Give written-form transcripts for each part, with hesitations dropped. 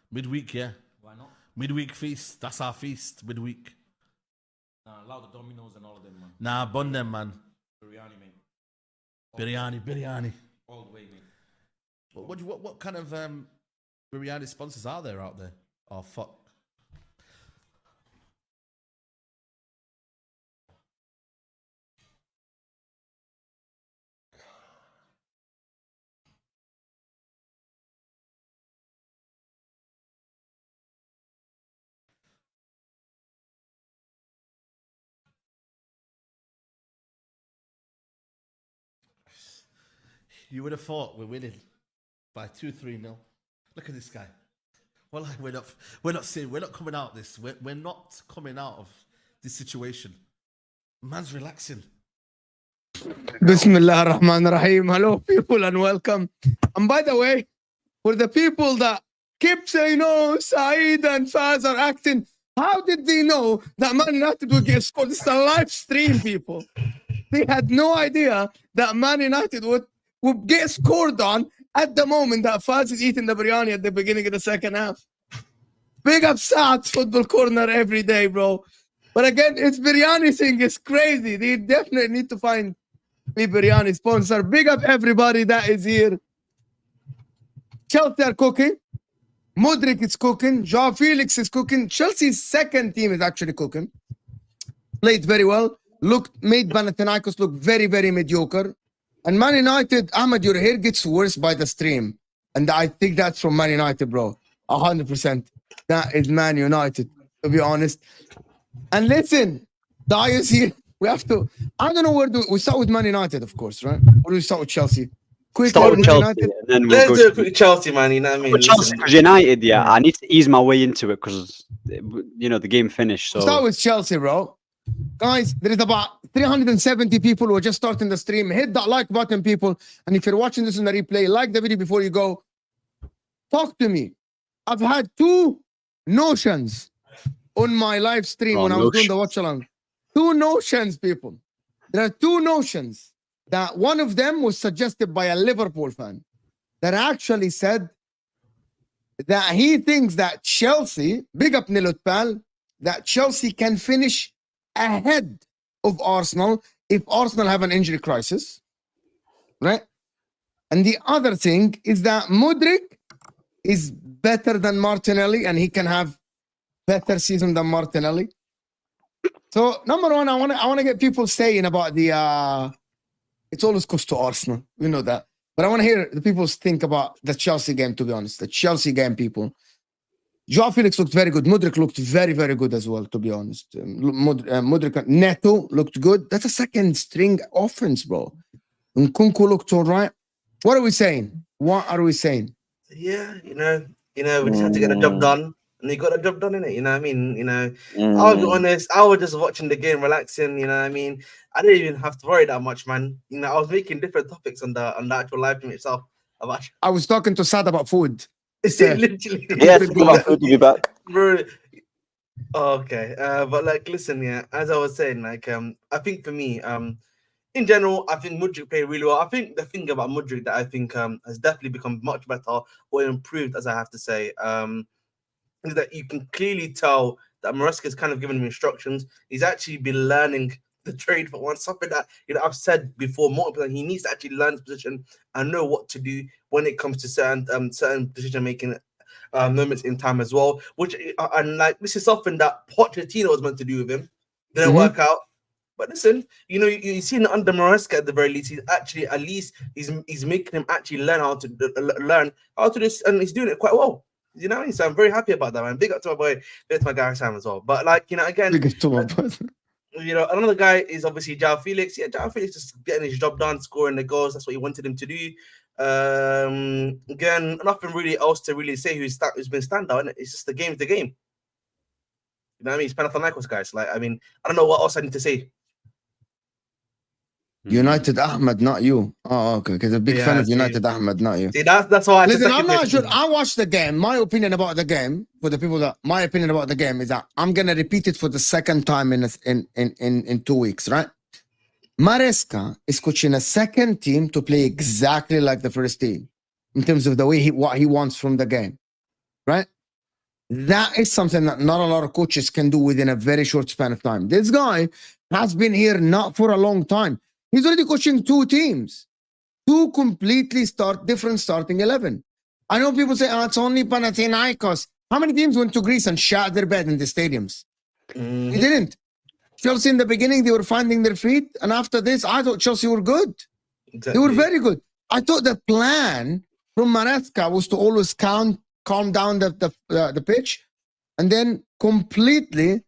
Midweek, yeah. Why not? Midweek feast. That's our feast. Midweek. Nah, allow the Dominoes and all of them, man. Nah, bun them, man. Biryani, mate. Biryani. All the way, mate. What kind of biryani sponsors are there out there? Oh, fuck. You would have thought we're winning by 2-3-0. Look at this guy. Well, we're not coming out this. We're not coming out of this situation. Man's relaxing. Bismillah ar-Rahman ar-Rahim. Hello, people, and welcome. And by the way, for the people that keep saying, "Oh, Saeed and Faz are acting," how did they know that Man United would get scored? It's a live stream, people. They had no idea that Man United would get scored on at the moment that Faz is eating the biryani at the beginning of the second half. Big up Saad's Football Corner every day, bro. But again, it's biryani thing is crazy. They definitely need to find me biryani sponsor. Big up everybody that is here. Chelsea are cooking. Mudryk is cooking. Felix is cooking. Chelsea's second team is actually cooking. Played very well. Made Panathinaikos look very, very mediocre. And Man United, Ahmed, your hair gets worse by the stream. And I think that's from Man United, bro. 100%. That is Man United, to be honest. And listen, the IOC, we have to, I don't know we start with Man United, of course, right? Or do we start with Chelsea? Start with Chelsea, and then let's do a quick Chelsea, man. You know what I mean? Chelsea, because United, yeah, I need to ease my way into it because, you know, the game finished. So start with Chelsea, bro. Guys, there is about 370 people who are just starting the stream. Hit that like button, people. And if you're watching this in the replay, like the video before you go. Talk to me. I've had 2 notions on my live stream when I was doing the watch along. 2 notions, people. There are 2 notions that one of them was suggested by a Liverpool fan that actually said that he thinks that Chelsea, big up Nilot Pal, that Chelsea can finish ahead of Arsenal if Arsenal have an injury crisis, right? And the other thing is that Mudryk is better than Martinelli and he can have better season than Martinelli. So number one, I want to get people saying about the it's always goes to Arsenal. We know that. But I want to hear the people think about the Chelsea game, to be honest. The Chelsea game, people. Joao Felix looked very good. Mudryk looked very, very good as well, to be honest. Mudryk, Neto looked good. That's a second string offense, bro. And Nkunku looked all right. What are we saying? What are we saying? Yeah, we just had to get the job done. And you got the job done, innit? You know what I mean? I'll be honest, I was just watching the game, relaxing, you know what I mean? I didn't even have to worry that much, man. I was making different topics on the actual live stream itself. I was talking to Sad about food. Literally. Yes, about food to be back. Bro. Okay. But like, listen, yeah, as I was saying, like, I think for me, in general, I think Mudryk played really well. I think the thing about Mudryk that I think has definitely become much better or improved, as I have to say, is that you can clearly tell that Maresca's kind of given him instructions. He's actually been learning the trade for once, something that I've said before multiple times. He needs to actually learn his position and know what to do when it comes to certain decision making moments in time as well. Which and like this is something that Pochettino was meant to do with him. Didn't work out. But listen, you've seen it under Maresca at the very least. He's actually at least he's making him actually learn how to do this, and he's doing it quite well. You know, so I'm very happy about that, man. Big up to my boy, big up to my guy Sam as well. But like, again, another guy is obviously Joao Felix. Yeah, Joao Felix just getting his job done, scoring the goals. That's what he wanted him to do. Again, nothing really else to really say who's been standout. And it's just the game's the game. You know what I mean? It's Panathinaikos, guys. Like, I mean, I don't know what else I need to say. United Ahmed, not you. Oh, okay. Because a big fan of United Ahmed, not you. See, that's why. Listen, I'm not sure. I watched the game. My opinion about the game, for the people that my opinion about the game is that I'm gonna repeat it for the second time in 2 weeks, right? Maresca is coaching a second team to play exactly like the first team in terms of the way what he wants from the game, right? That is something that not a lot of coaches can do within a very short span of time. This guy has been here not for a long time. He's already coaching 2 teams, 2 completely different starting 11. I know people say, it's only Panathinaikos. How many teams went to Greece and shot their bed in the stadiums? He didn't. Chelsea in the beginning, they were finding their feet. And after this, I thought Chelsea were good. Exactly. They were very good. I thought the plan from Maresca was to always calm down the pitch. And then completely,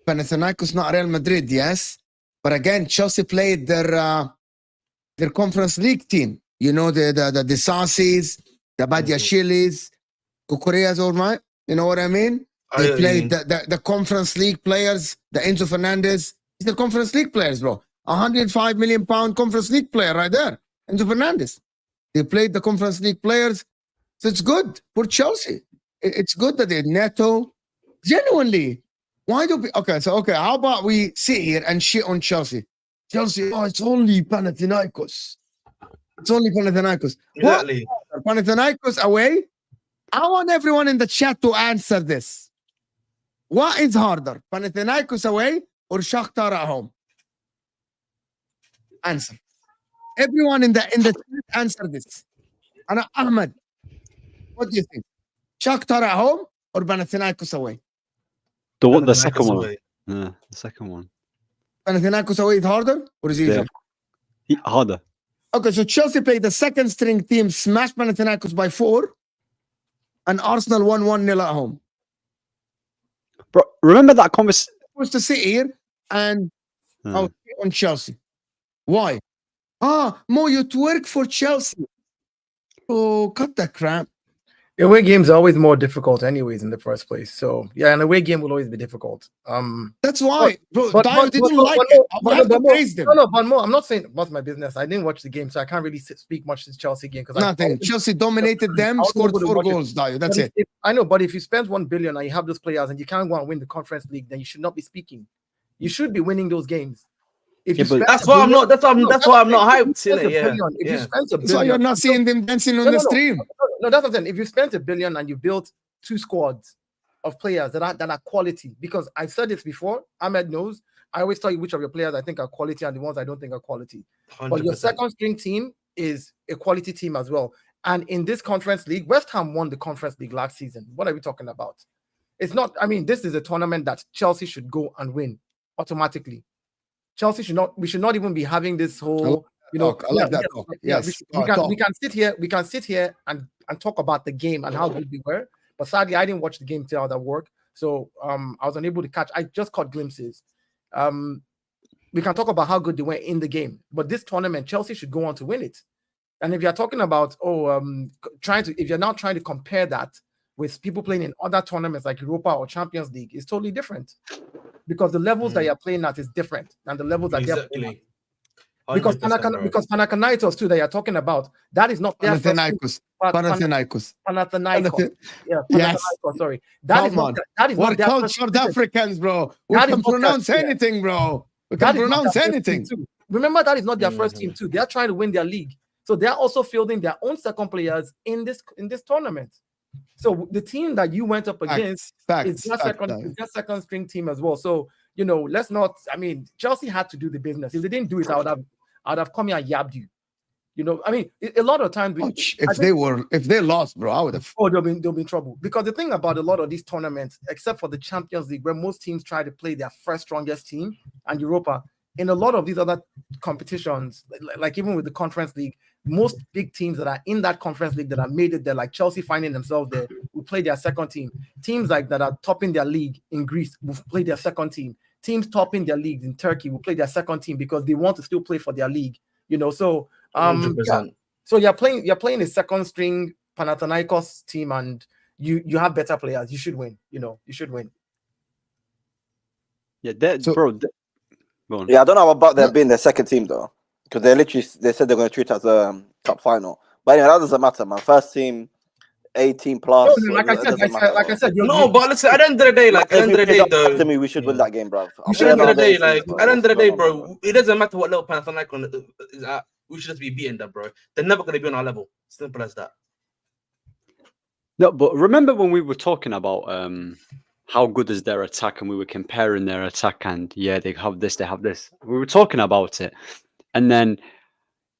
Panathinaikos, not Real Madrid, yes. But again, Chelsea played their Conference League team. You know, the Sassis, the Badiashilis, Kukureas, all right? You know what I mean? They played the Conference League players, the Enzo Fernandez. He's the Conference League players, bro. £105 million Conference League player right there. Enzo Fernandez. They played the Conference League players. So it's good for Chelsea. It's good that they Neto. Genuinely. Why do we... Okay, how about we sit here and shit on Chelsea? Chelsea, it's only Panathinaikos. It's only Panathinaikos. Exactly. What? Panathinaikos away? I want everyone in the chat to answer this. What is harder, Panathinaikos away or Shakhtar at home? Answer. Everyone in the chat answer this. And Ahmed, what do you think? Shakhtar at home or Panathinaikos away? The second one. Yeah, the second one. Panathinaikos away is harder or is it easier? Yeah, harder. Okay, so Chelsea played the second string team, smashed Panathinaikos by 4, and Arsenal won 1-0 at home. Bro, remember that conversation? Was to sit here and on Chelsea. Why? Mo, you twerk for Chelsea. Oh, cut that crap. Away games are always more difficult, anyways, in the first place. So yeah, an away game will always be difficult. That's why, bro. But Dio didn't like it. I would have to praise them. No, but more. I'm not saying what's my business. I didn't watch the game, so I can't really speak much to the Chelsea game because Nothing. Chelsea dominated them, scored 4 goals. Dio, that's it. I know, but if you spend 1 billion and you have those players and you can't go and win the Conference League, then you should not be speaking. You should be winning those games. If you that's why I'm not. That's why I'm not hyped in it. Yeah. If you spend a billion, That's why you're not seeing them dancing on the stream. No, that's what I'm saying. If you spent $1 billion and you built 2 squads of players that are quality, because I've said this before, Ahmed knows. I always tell you which of your players I think are quality and the ones I don't think are quality. 100%. But your second string team is a quality team as well. And in this Conference League, West Ham won the Conference League last season. What are we talking about? It's not. I mean, this is a tournament that Chelsea should go and win automatically. Chelsea should not. We should not even be having this whole. I like that talk. Yes, we can sit here and talk about the game and how good we were. But sadly, I didn't watch the game till that work, so I was unable to catch. I just caught glimpses. We can talk about how good they were in the game, but this tournament, Chelsea should go on to win it. And if you're talking about if you're now trying to compare that with people playing in other tournaments like Europa or Champions League, it's totally different. Because the levels that you're playing at is different than the levels that they're playing at. Because Panathinaikos too that you're talking about, that is not their Panathinaikos. Yeah, yes. Sorry. That is not their cultured Africans, bro. We can pronounce anything, bro. We can pronounce anything. Remember, that is not their first team too. They are trying to win their league. So they're also fielding their own second players in this tournament. So the team that you went up against is their second string team as well. So, let's not. I mean, Chelsea had to do the business. If they didn't do it, I would have come here and yabbed you. I mean, a lot of times if they lost, bro, I would have. Oh, they'll be in trouble. Because the thing about a lot of these tournaments, except for the Champions League, where most teams try to play their first strongest team, and Europa, in a lot of these other competitions, like even with the Conference League, most big teams that are in that Conference League that have made it there, like Chelsea finding themselves there, will play their second team. Teams like that are topping their league in Greece will play their second team. Teams topping their leagues in Turkey will play their second team because they want to still play for their league. So so you're playing a second string Panathinaikos team, and you have better players. You should win. You should win. Yeah, bro. Yeah, I don't know about them being their second team though, because they said they're going to treat it as a cup final. But anyway, that doesn't matter, man. First team, 18 plus. No, like I said, no. But listen, at the end of the day, though, to me, we should win that game, bro. At the end of the day, bro, it doesn't matter what level Panathinaikos is at. We should just be beating them, bro. They're never going to be on our level. Simple as that. No, but remember when we were talking about how good is their attack, and we were comparing their attack, and they have this, they have this. We were talking about it, and then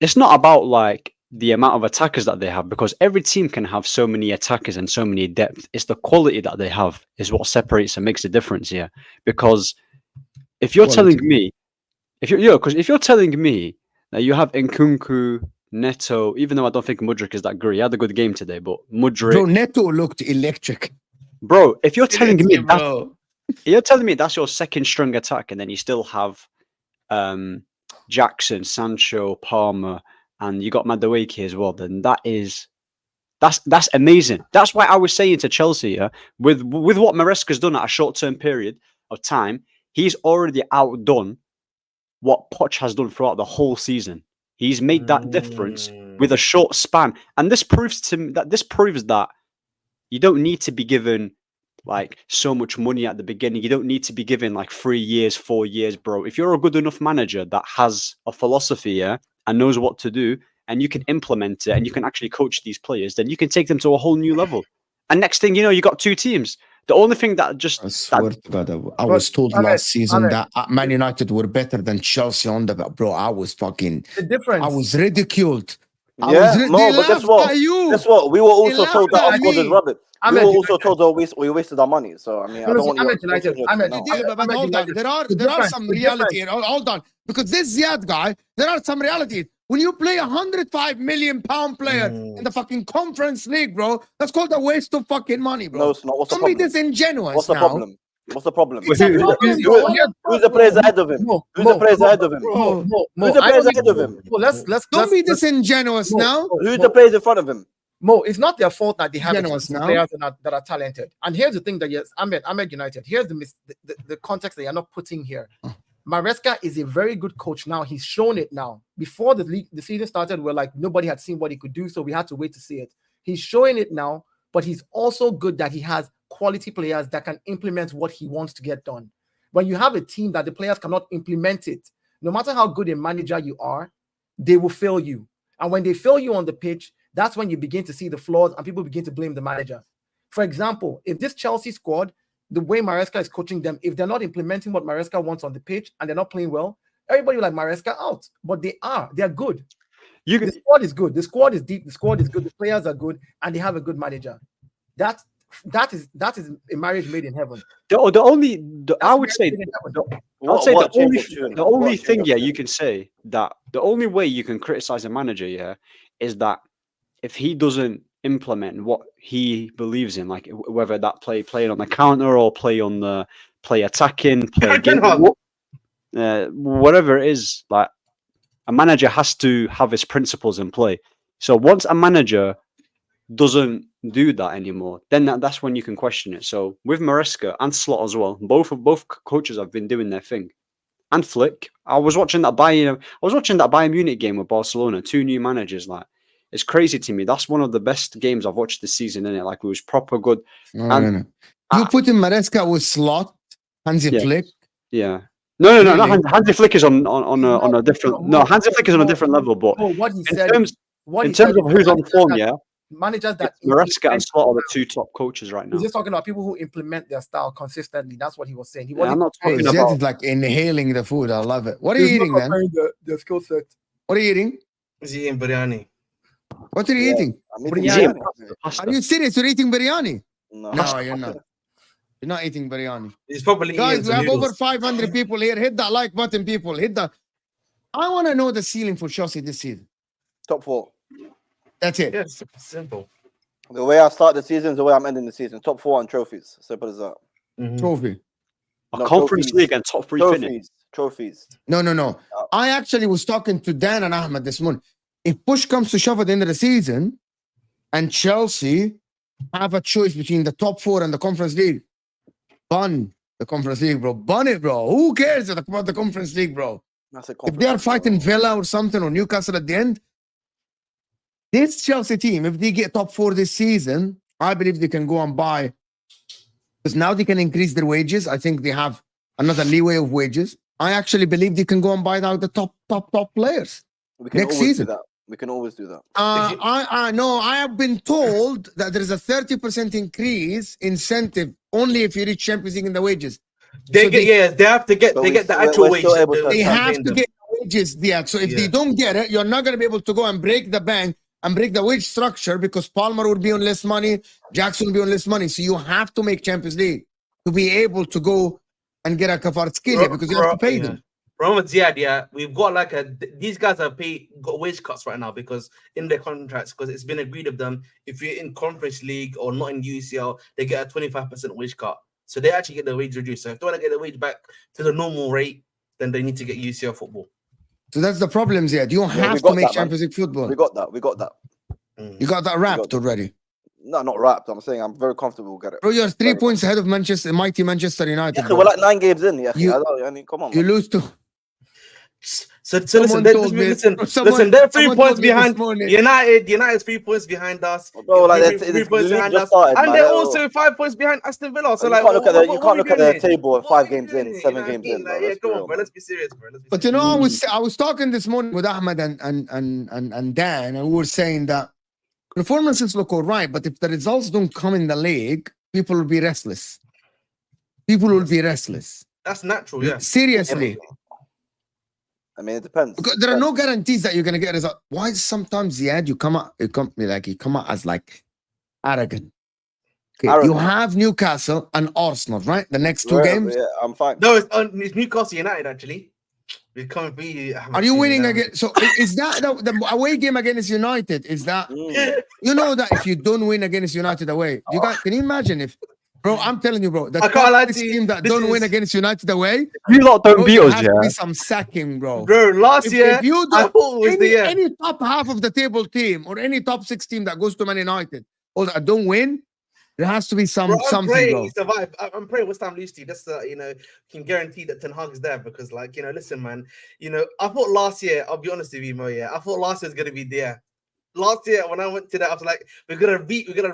it's not about like the amount of attackers that they have, because every team can have so many attackers and so many depth. It's the quality that they have is what separates and makes the difference here. Because if you're telling me, if you're telling me that you have Nkunku, Neto, even though I don't think Mudryk is that great, he had a good game today, but Mudryk, bro, Neto looked electric. Bro, if you're telling me that's your second string attack, and then you still have Jackson, Sancho, Palmer, and you got Mudryk as well, then that's amazing. That's why I was saying to Chelsea, with what Maresca's done at a short-term period of time, he's already outdone what Poch has done throughout the whole season. He's made that difference with a short span, and this proves that you don't need to be given like so much money at the beginning. You don't need to be given like 3 years, 4 years, bro. If you're a good enough manager that has a philosophy and knows what to do, and you can implement it, and you can actually coach these players, then you can take them to a whole new level. And next thing you know, you got 2 teams. The only thing that just... I swear to God, I was told last season that Man United were better than Chelsea on the... Bro, I was fucking... The difference. I was ridiculed. But guess what? We were also told that our squad is rubbish. We were also told that we wasted our money. So, I mean, I don't want to... There are some reality. Hold on. Because this Ziad guy, there are some reality. When you play £105 million player in the fucking Conference League, bro, that's called a waste of fucking money, bro. No, it's not. What's the problem? What's the problem? Who's the players ahead of him? Who's the players ahead of him? Who's the players ahead of him? Let's don't be disingenuous now. Who's the players in front of him? Mo, it's not their fault that they have Generous expensive now. players that are talented. And here's the thing that yes, Ahmed United. Here's the context that you're not putting here. Maresca is a very good coach now. He's shown it now. Before the season started, we're like nobody had seen what he could do, so we had to wait to see it. He's showing it now, but he's also good that he has quality players that can implement what he wants to get done. When you have a team that the players cannot implement it, no matter how good a manager you are, they will fail you. And when they fail you on the pitch, that's when you begin to see the flaws and people begin to blame the manager. For example, if this Chelsea squad, the way Maresca is coaching them, if they're not implementing what Maresca wants on the pitch and they're not playing well, everybody will like Maresca out. But they're good. The squad is good. The squad is deep. The squad is good. The players are good, and they have a good manager. That is a marriage made in heaven. I would say the only thing you can say that the only way you can criticize a manager is that if he doesn't implement what he believes in, like whether that playing on the counter or play attacking, whatever it is, like a manager has to have his principles in play. So once a manager doesn't do that anymore, then that's when you can question it. So with Maresca and Slot as well, both coaches have been doing their thing. And Flick, I was watching that Bayern Munich game with Barcelona, 2 new managers. Like, it's crazy to me. That's one of the best games I've watched this season, innit? Like, it was proper good. No. You put in Maresca with Slot, Hansi Flick. Yeah. No. Hansi Flick is on a different. No, Hansi Flick is on a different level. But what he said, in terms of who's on form, managers that Maresca and Slot are the 2 top coaches right now. He's just talking about people who implement their style consistently. That's what he was saying. I'm not talking Zed about is like inhaling the food. I love it. What are you eating then? The skill set. What are you eating? He's eating biryani. What are you eating? pasta. Are you serious? You're eating biryani? No. No, you're not. You're not eating biryani. He's probably Guys, eating we have noodles. over 500 people here. Hit that like button, people. I want to know the ceiling for Chelsea this season. Top 4. That's it. Yes, simple. The way I start the season is the way I'm ending the season. Top 4 and trophies. Simple as that. Trophy. A No, Conference trophies. League and top 3 finish. Trophies. No. I actually was talking to Dan and Ahmed this morning. If push comes to shove at the end of the season and Chelsea have a choice between the top 4 and the Conference League, bun the Conference League, bro. Bun it, bro. Who cares about the Conference League, bro? That's a If they are fighting Villa or something or Newcastle at the end, this Chelsea team, if they get top 4 this season, I believe they can go and buy, because now they can increase their wages. I think they have another leeway of wages. I actually believe they can go and buy now the top players we can next always season. Do that. We can always do that. I know. I have been told that there is a 30% increase incentive only if you reach Champions League in the wages. They So have to get the actual wage. They have to get the wages there. So if they don't get it, you're not going to be able to go and break the bank and break the wage structure, because Palmer would be on less money, Jackson will be on less money. So you have to make Champions League to be able to go and get a Kvaratskhelia, because you have to pay them. Remember Ziad, we've got these guys have got wage cuts right now because in their contracts, because it's been agreed with them, if you're in Conference League or not in UCL, they get a 25% wage cut. So they actually get the wage reduced. So if they want to get the wage back to the normal rate, then they need to get UCL football. So that's the problem, Ziad. You don't have to make Champions League football. We got that. You got that wrapped already. No, not wrapped. I'm saying I'm very comfortable with it. Bro, you're 3 points ahead of mighty Manchester United. Yeah, we're like 9 games in. Yeah, come on. You lose to. So listen, they're 3 points behind United. United's 3 points behind us. Bro, like 3 points behind us, started, and man. they're also 5 points behind Aston Villa. So you like, can't look at the table and 5 games doing in, here? 7 You know games what I in. mean? Like, yeah, come on, bro. Let's be serious, bro. But you know, I was talking this morning with Ahmed and Dan, and we were saying that performances look all right, but if the results don't come in the league, people will be restless. That's natural, yeah. Seriously. I mean, it depends. Because there are no guarantees that you're gonna get a result. Why sometimes you come out as like arrogant. Okay, you have Newcastle and Arsenal, right? The next 2 games. Yeah, I'm fine. No, it's Newcastle United actually. We're coming for you. Are you winning again? So is that the away game against United? Is that you know that if you don't win against United away, can you imagine if Bro, I'm telling you, bro. The I can't lie top to 6 you, team that this don't win is- against United away, You lot don't bro, beat there us, has to be yeah. some sacking, bro. Bro, last If year, you I don't, thought it was the year. any top half of the table team or any top 6 team that goes to Man United or that don't win, there has to be Bro, I'm something, praying bro. he survive. I'm praying West Ham lose to you. That's can guarantee that Ten Hag is there because, like, listen, man. I thought last year. I'll be honest with you, Mo. Yeah, I thought last year was gonna be there. Last year when I went to that, I was like, we're gonna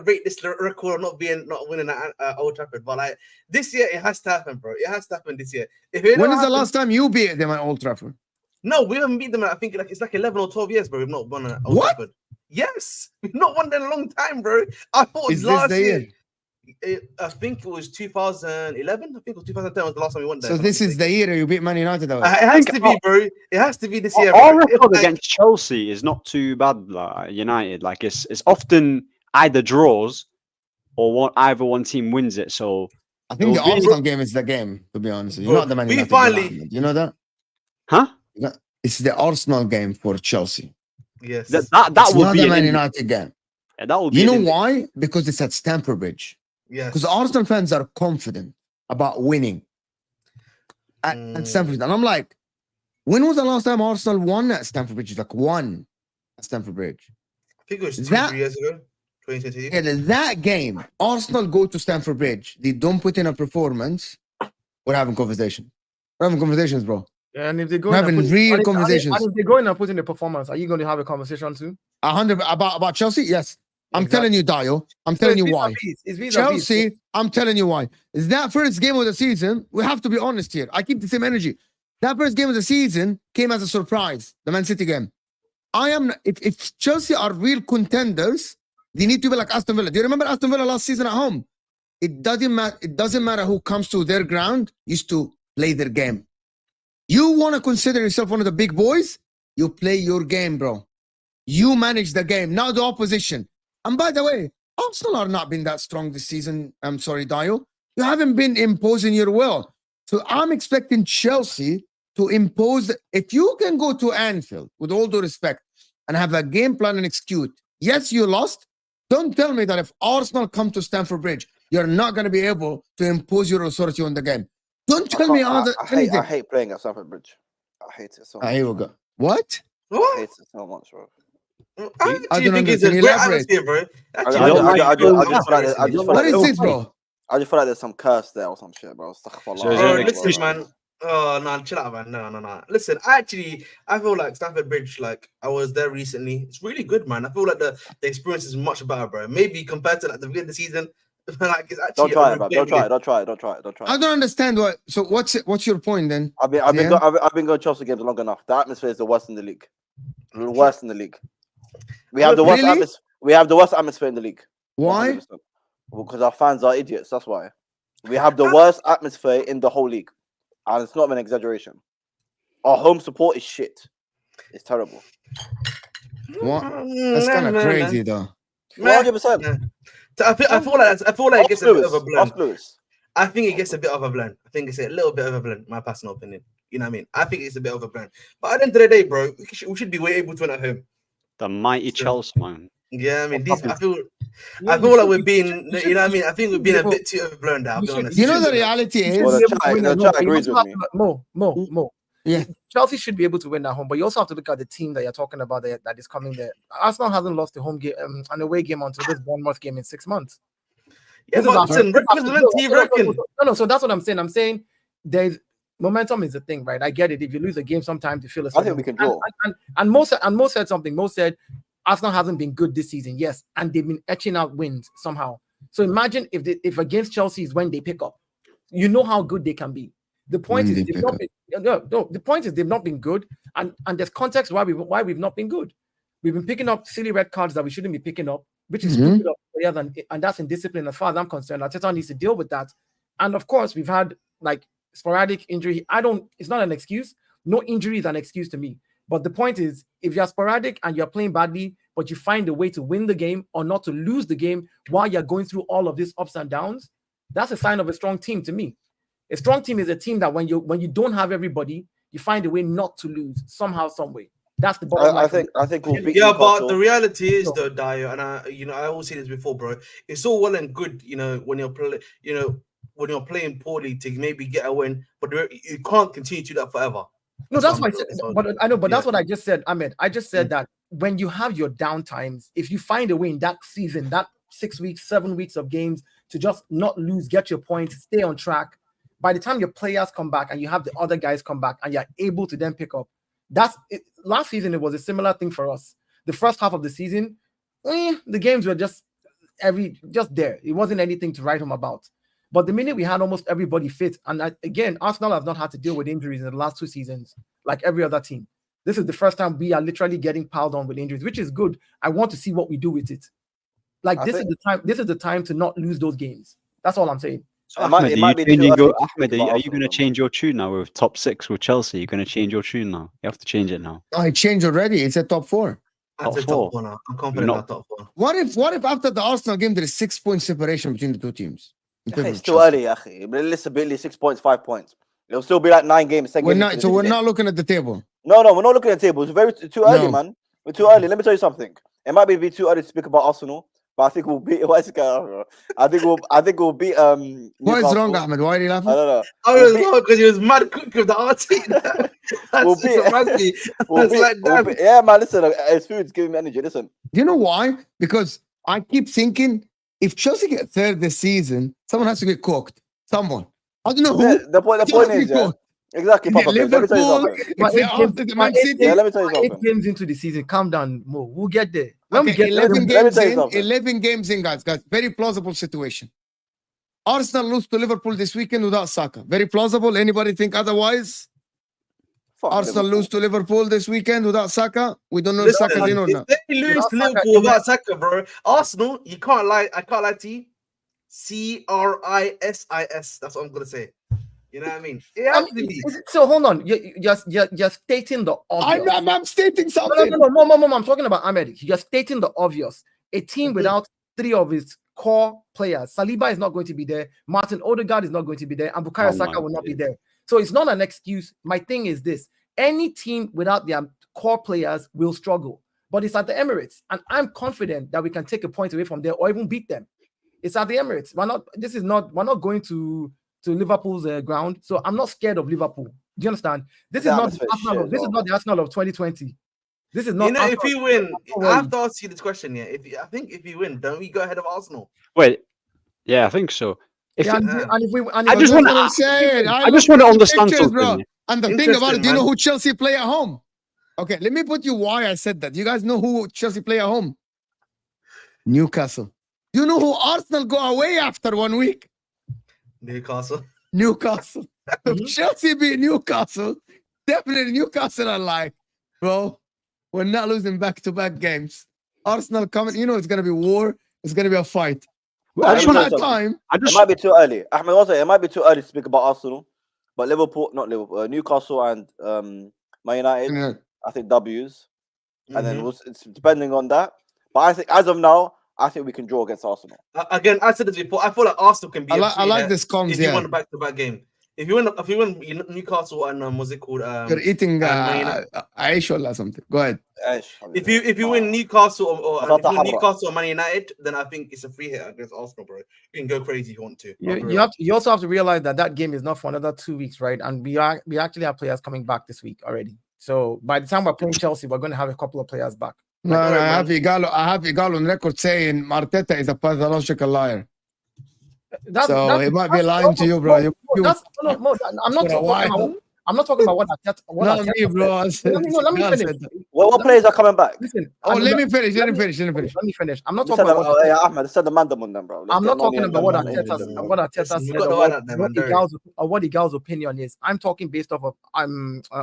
rate this record of not winning at Old Trafford. But like this year, it has to happen, bro. It has to happen this year. If it When don't is the happen- last time you beat them at Old Trafford? No, we haven't beat them. I think it's like 11 or 12 years, bro. We've not won at Old What? Trafford. Yes, we've not won in a long time, bro. I thought Is this last the year. year? I think it was 2011. I think it was 2010 was the last time we went there. So if I'm this not is the year you beat Man United away. mistaken. It has to be, bro. It has to be this year. Our bro. record Like, against Chelsea is not too bad. Like United, like it's often either draws or either one team wins it. So I think the it'll be- Arsenal game is the game, to be honest. You're Bro, not the Man we United finally- game, Ahmed. You know that? huh? It's the Arsenal game for Chelsea. yes. That It's would not be the an Man in- United game. yeah, that would be You know an in- why? Because it's at Stamford Bridge. yes. Because Arsenal fans are confident about winning at Stamford Bridge. And I'm like, when was the last time Arsenal won at Stamford Bridge? It's like won at Stamford Bridge. I think it was that- 3 years ago. 2022. Yeah, that game, Arsenal go to Stamford Bridge. They don't put in a performance. We're having conversation. We're having conversations, bro. And if they go We're in and having put- real and if- conversations. and if they go in and put in the performance, are you going to have a conversation too? 100 about Chelsea? Yes. I'm Exactly. telling you, Dio. I'm So telling it's you why. vis-a-vis, it's vis-a-vis. Chelsea, I'm telling you why. Is that first game of the season? We have to be honest here. I keep the same energy. That first game of the season came as a surprise, the Man City game. If Chelsea are real contenders, they need to be like Aston Villa. Do you remember Aston Villa last season at home? It doesn't matter who comes to their ground, used to play their game. You want to consider yourself one of the big boys? You play your game, bro. You manage the game, not the opposition. And by the way, Arsenal are not been that strong this season. I'm sorry, Dio. You haven't been imposing your will. So I'm expecting Chelsea to impose. If you can go to Anfield, with all due respect, and have a game plan and execute, yes, you lost. Don't tell me that if Arsenal come to Stamford Bridge, you're not going to be able to impose your authority on the game. Don't tell me anything. I hate playing at Stamford Bridge. I hate it so much. Here we go. What? I What? hate it so much, bro. I I actually don't think it's a understand. great Elaborate. atmosphere, bro. I Actually, don't just like feel like What is there's- this, bro? I just feel like there's some curse there or some shit, bro. Astaghfirullah. So is Bro, there an listen, excuse? man. Oh no, chill out, man. No. Listen, I feel like Stamford Bridge, like I was there recently. It's really good, man. I feel like the experience is much better, bro. Maybe compared to like the beginning of the season, like it's actually Don't try a it, bro. great Don't try game. it. Don't try it. Don't try it. Don't try I it. don't understand what. So what's your point then? I've been going to Chelsea games long enough. The atmosphere is the worst in the league. Worst in the league. We have the worst Really? atmosphere. We have the worst atmosphere in the league. Why? 100%. Because our fans are idiots. That's why. We have the worst atmosphere in the whole league, and it's not an exaggeration. Our home support is shit. It's terrible. What? That's kind of crazy, though. 100%. I feel like it gets a bit of a blend. Ask Lewis. I think it gets a bit of a blend. I think it's a little bit of a blend. My personal opinion. You know what I mean? I think it's a bit of a blend. But at the end of the day, bro, we should be able to win at home. The mighty Chelsea, man. Yeah, I mean, What I feel Yeah, like we're you being, should- you know what I mean? I think we're being a you bit too overblown now. I'll you be should- honest. You know the should- reality You is. should Well, be the able to chat- win the at chat home, but you agrees also with have to- Mo. Yeah. Chelsea should be able to win at home, but you also have to look at the team that you're talking about that is coming there. Arsenal hasn't lost a home game, an away game until this Bournemouth game in 6 months. Yeah, This is but our- listen, representative, reckon. No, so that's what I'm saying. I'm saying there's momentum is the thing, right? I get it. If you lose a game, sometimes you feel a I think certain we can way. draw. And Mo said something. Mo said Arsenal hasn't been good this season, yes, and they've been etching out wins somehow. So imagine if against Chelsea is when they pick up, you know how good they can be. The point When is they they've pick not been, no. The point is they've not been good, and there's context why we've not been good. We've been picking up silly red cards that we shouldn't be picking up, which is stupid of players, and that's indiscipline. As far as I'm concerned, Arteta needs to deal with that. And of course, we've had like sporadic injury. It's not an excuse. No injury is an excuse to me. But the point is, if you're sporadic and you're playing badly, but you find a way to win the game or not to lose the game while you're going through all of these ups and downs, that's a sign of a strong team to me. A strong team is a team that when you don't have everybody, you find a way not to lose somehow, some way. That's the bottom line. I think we'll beat Yeah, but Newcastle. the reality is though, Dio, and I always say this before, bro. It's all well and good, when you're playing poorly to maybe get a win, but you can't continue to do that forever. No, that's why. But I know, but yeah. that's what I just said, Ahmed. I just said that when you have your down times, if you find a way in that season, that 6 weeks, 7 weeks of games to just not lose, get your points, stay on track. By the time your players come back and you have the other guys come back and you're able to then pick up, that's it. Last season it was a similar thing for us. The first half of the season, the games were just there. It wasn't anything to write home about. But the minute we had almost everybody fit, and again, Arsenal have not had to deal with injuries in the last 2 seasons like every other team. This is the first time we are literally getting piled on with injuries, which is good. I want to see what we do with it. Like this is the time. This is the time to not lose those games. That's all I'm saying. So Ahmed, are you going to change your tune now with top 6 with Chelsea? You're going to change your tune now. You have to change it now. I changed already. It's a top 4. That's a top 4 now. I'm confident about top 4. What if after the Arsenal game there is 6 point separation between the 2 teams? It's too early, Akhi. But listen, 6 points, 5 points. It'll still be like 9 games. We're not looking at the table. No, we're not looking at the table. It's too early, man. We're too early. Let me tell you something. It might be too early to speak about Arsenal, but I think we'll beat. I think we'll beat. What is wrong, Ahmed? Why are you laughing? I don't know. I was wrong because he was mad quick with the Arteta. Yeah, man. Listen, his food's giving me energy. Listen. Do you know why? Because I keep thinking if Chelsea get third this season, someone has to get cooked. Someone. I don't know who. The point is, exactly. Papa, let me tell you something. Let me tell you something. 8 games into the season, calm down, Mo. We'll get there. When we get 11 games in, something. 11 games in, guys. Very plausible situation. Arsenal lose to Liverpool this weekend without Saka. Very plausible. Anybody think otherwise? Arsenal lose to Liverpool this weekend without Saka. We don't know if Saka's in or not. If they lose to Liverpool without Saka, bro, Arsenal, you can't lie. I can't lie to you. CRISIS. That's what I'm gonna say. You know what I mean? So hold on. You're stating the obvious. I'm stating something. No. I'm talking about Ahmed. You're stating the obvious. A team without 3 of its core players. Saliba is not going to be there. Martin Odegaard is not going to be there. And Bukayo Saka will not be there. So it's not an excuse. My thing is this. Any team without their core players will struggle. But it's at the Emirates. And I'm confident that we can take a point away from there or even beat them. It's at the Emirates. We're not going to Liverpool's ground. So I'm not scared of Liverpool. Do you understand? This is not the Arsenal of 2020. This is not. If you win, I have to ask you this question. Yeah, if you win, don't we go ahead of Arsenal? Wait, yeah, I think so. I just want to understand something. Bro. And the thing about it, do you know who Chelsea play at home? Okay, let me put you why I said that. You guys know who Chelsea play at home? Newcastle. Do you know who Arsenal go away after 1 week? Newcastle. Chelsea beat Newcastle. Definitely Newcastle are like, bro, we're not losing back-to-back games. Arsenal coming, it's going to be war. It's going to be a fight. It might be too early. Ahmed, also, it might be too early to speak about Arsenal, but Newcastle and Man United, I think W's. And then it's depending on that. But I think as of now, I think we can draw against Arsenal. Again, I said this before. I feel like Arsenal can be. I like this comms. If you win a back-to-back game, if you win Newcastle and what's it called? You're eating Aish or something. Go ahead. If you win Newcastle or Man United, then I think it's a free hit against Arsenal, bro. You can go crazy if you want to. You also have to realize that game is not for another 2 weeks, right? And we actually have players coming back this week already. So by the time we're playing Chelsea, we're going to have a couple of players back. No, I have Igalo on record saying Arteta is a pathological liar. He might be lying to you, bro. I'm not talking about what Arteta. Let me finish. What players are coming back? Listen. Let me finish. Let me finish. I'm not talking about Ahmed. Said the mandam on them, bro. I'm not talking about what Arteta said or what Igal's opinion is. I'm talking based off of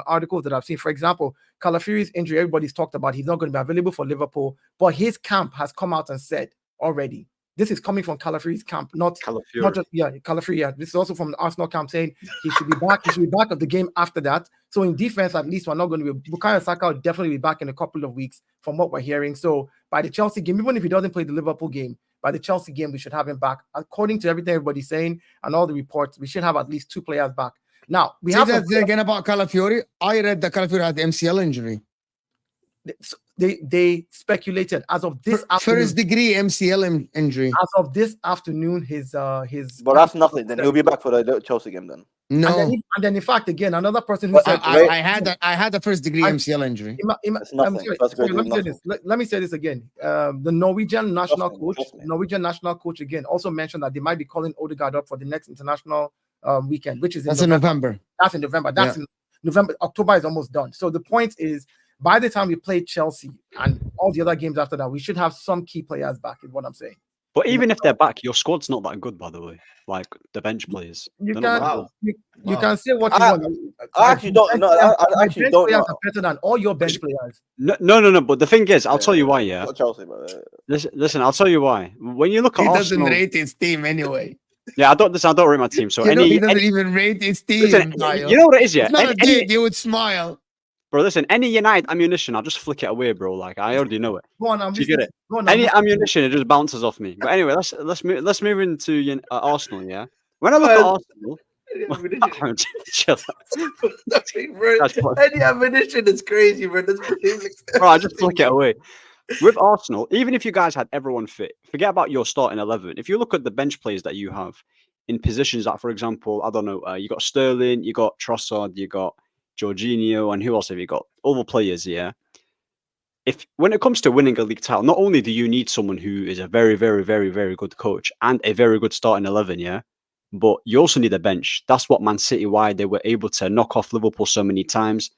articles that I've seen. For example, Calafiori's injury. Everybody's talked about. He's not going to be available for Liverpool, but his camp has come out and said already. This is coming from Calafiori's camp, not just Calafiori. Yeah, this is also from the Arsenal camp saying he should be back. He should be back at the game after that. So in defense, at least we're not going to be. Bukayo Saka will definitely be back in a couple of weeks, from what we're hearing. So by the Chelsea game, even if he doesn't play the Liverpool game, by the Chelsea game, we should have him back. According to everything everybody's saying and all the reports, we should have at least 2 players back. Now we have again about Calafiori. I read that Calafiori had the MCL injury. they speculated as of this afternoon. First degree MCL injury. As of this afternoon, his. But that's nothing. Then he'll be back for the Chelsea game then. No. And then in fact, again, another person who said I had a first degree MCL injury. It's nothing. Let me say this again. The Norwegian national coach again also mentioned that they might be calling Odegaard up for the next international weekend, which is in November. That's in November. That's in November. October is almost done. So the point is, by the time we play Chelsea and all the other games after that, we should have some key players back, is what I'm saying. But even if they're back, your squad's not that good, by the way. Like the bench players. You can say what you want. I actually don't know. I actually don't know. Are better than all your bench players. No. But the thing is, I'll tell you why. Yeah. Chelsea, bro. Listen, I'll tell you why. When you look at Arsenal, doesn't rate his team anyway. Yeah, I don't rate my team. So he doesn't even rate his team. Listen, you know what it is, yeah. It's not a dig. You would smile. Bro, listen, any United ammunition, I'll just flick it away, bro. Like I already know it. Go on, Do you get it? Any ammunition, it just bounces off me. But anyway, let's move into Arsenal. Yeah. When I look at Arsenal, any ammunition is crazy, bro. Bro, I just flick it away. With Arsenal, even if you guys had everyone fit, forget about your starting 11. If you look at the bench players that you have in positions that, for example, I don't know, you got Sterling, you got Trossard, you got Jorginho, and who else have you got? All the players, yeah. When it comes to winning a league title, not only do you need someone who is a very, very, very, very good coach and a very good starting 11, yeah, but you also need a bench. That's what Man City, why they were able to knock off Liverpool so many times.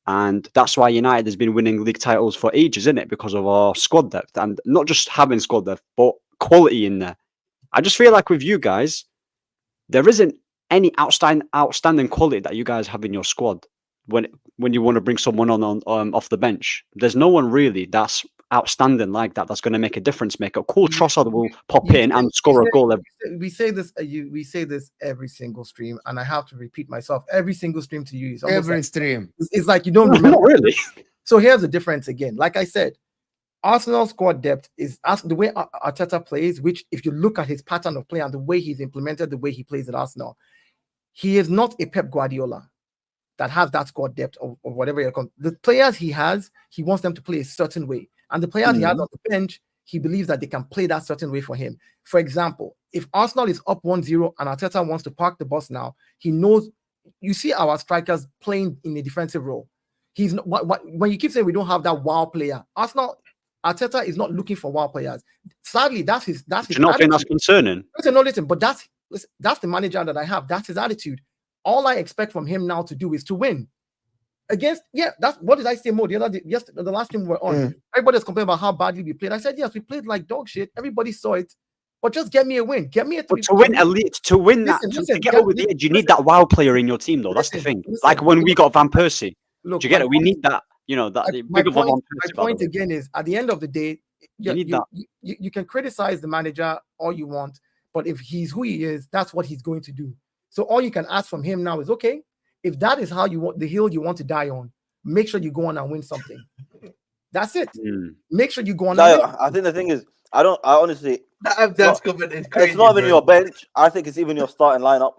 And that's why United has been winning league titles for ages, isn't it? Because of our squad depth, and not just having squad depth, but quality in there. I just feel like with you guys, there isn't any outstanding quality that you guys have in your squad. When you want to bring someone on off the bench, there's no one really that's outstanding like that. That's going to make a difference. Make a cool Trossard will pop in and score a goal. We say this. We say this every single stream, and I have to repeat myself. Every single stream to you is every stream. It's like you don't remember. Not really. So here's the difference again. Like I said, Arsenal squad depth is the way Arteta plays. Which, if you look at his pattern of play and the way he's implemented the way he plays at Arsenal, he is not a Pep Guardiola that has that squad depth or whatever you call. The players he has, he wants them to play a certain way. And the players he has on the bench, he believes that they can play that certain way for him. For example, if Arsenal is up 1-0 and Arteta wants to park the bus now, he knows, you see our strikers playing in a defensive role. He's not, when you keep saying we don't have that wow player, Arteta is not looking for wow players. Sadly, that's his You're not think that's concerning? Listen, but that's the manager that I have. That's his attitude. All I expect from him now to do is to win. That's what did I say more the other day? The last time we were on, everybody's complaining about how badly we played. I said, yes, we played like dog shit. Everybody saw it, but just get me a win. Get me a to win to get over the edge, you need that wow player in your team, though. That's the thing. Like when we got Van Persie, do you get it? We need that. You know that. My point again is, at the end of the day, you can criticize the manager all you want, but if he's who he is, that's what he's going to do. So all you can ask from him now is, okay, if that is how you want the hill you want to die on, make sure you go on and win something. That's it. Make sure you go on. I think the thing is, I honestly, it's not even your bench. I think it's even your starting lineup.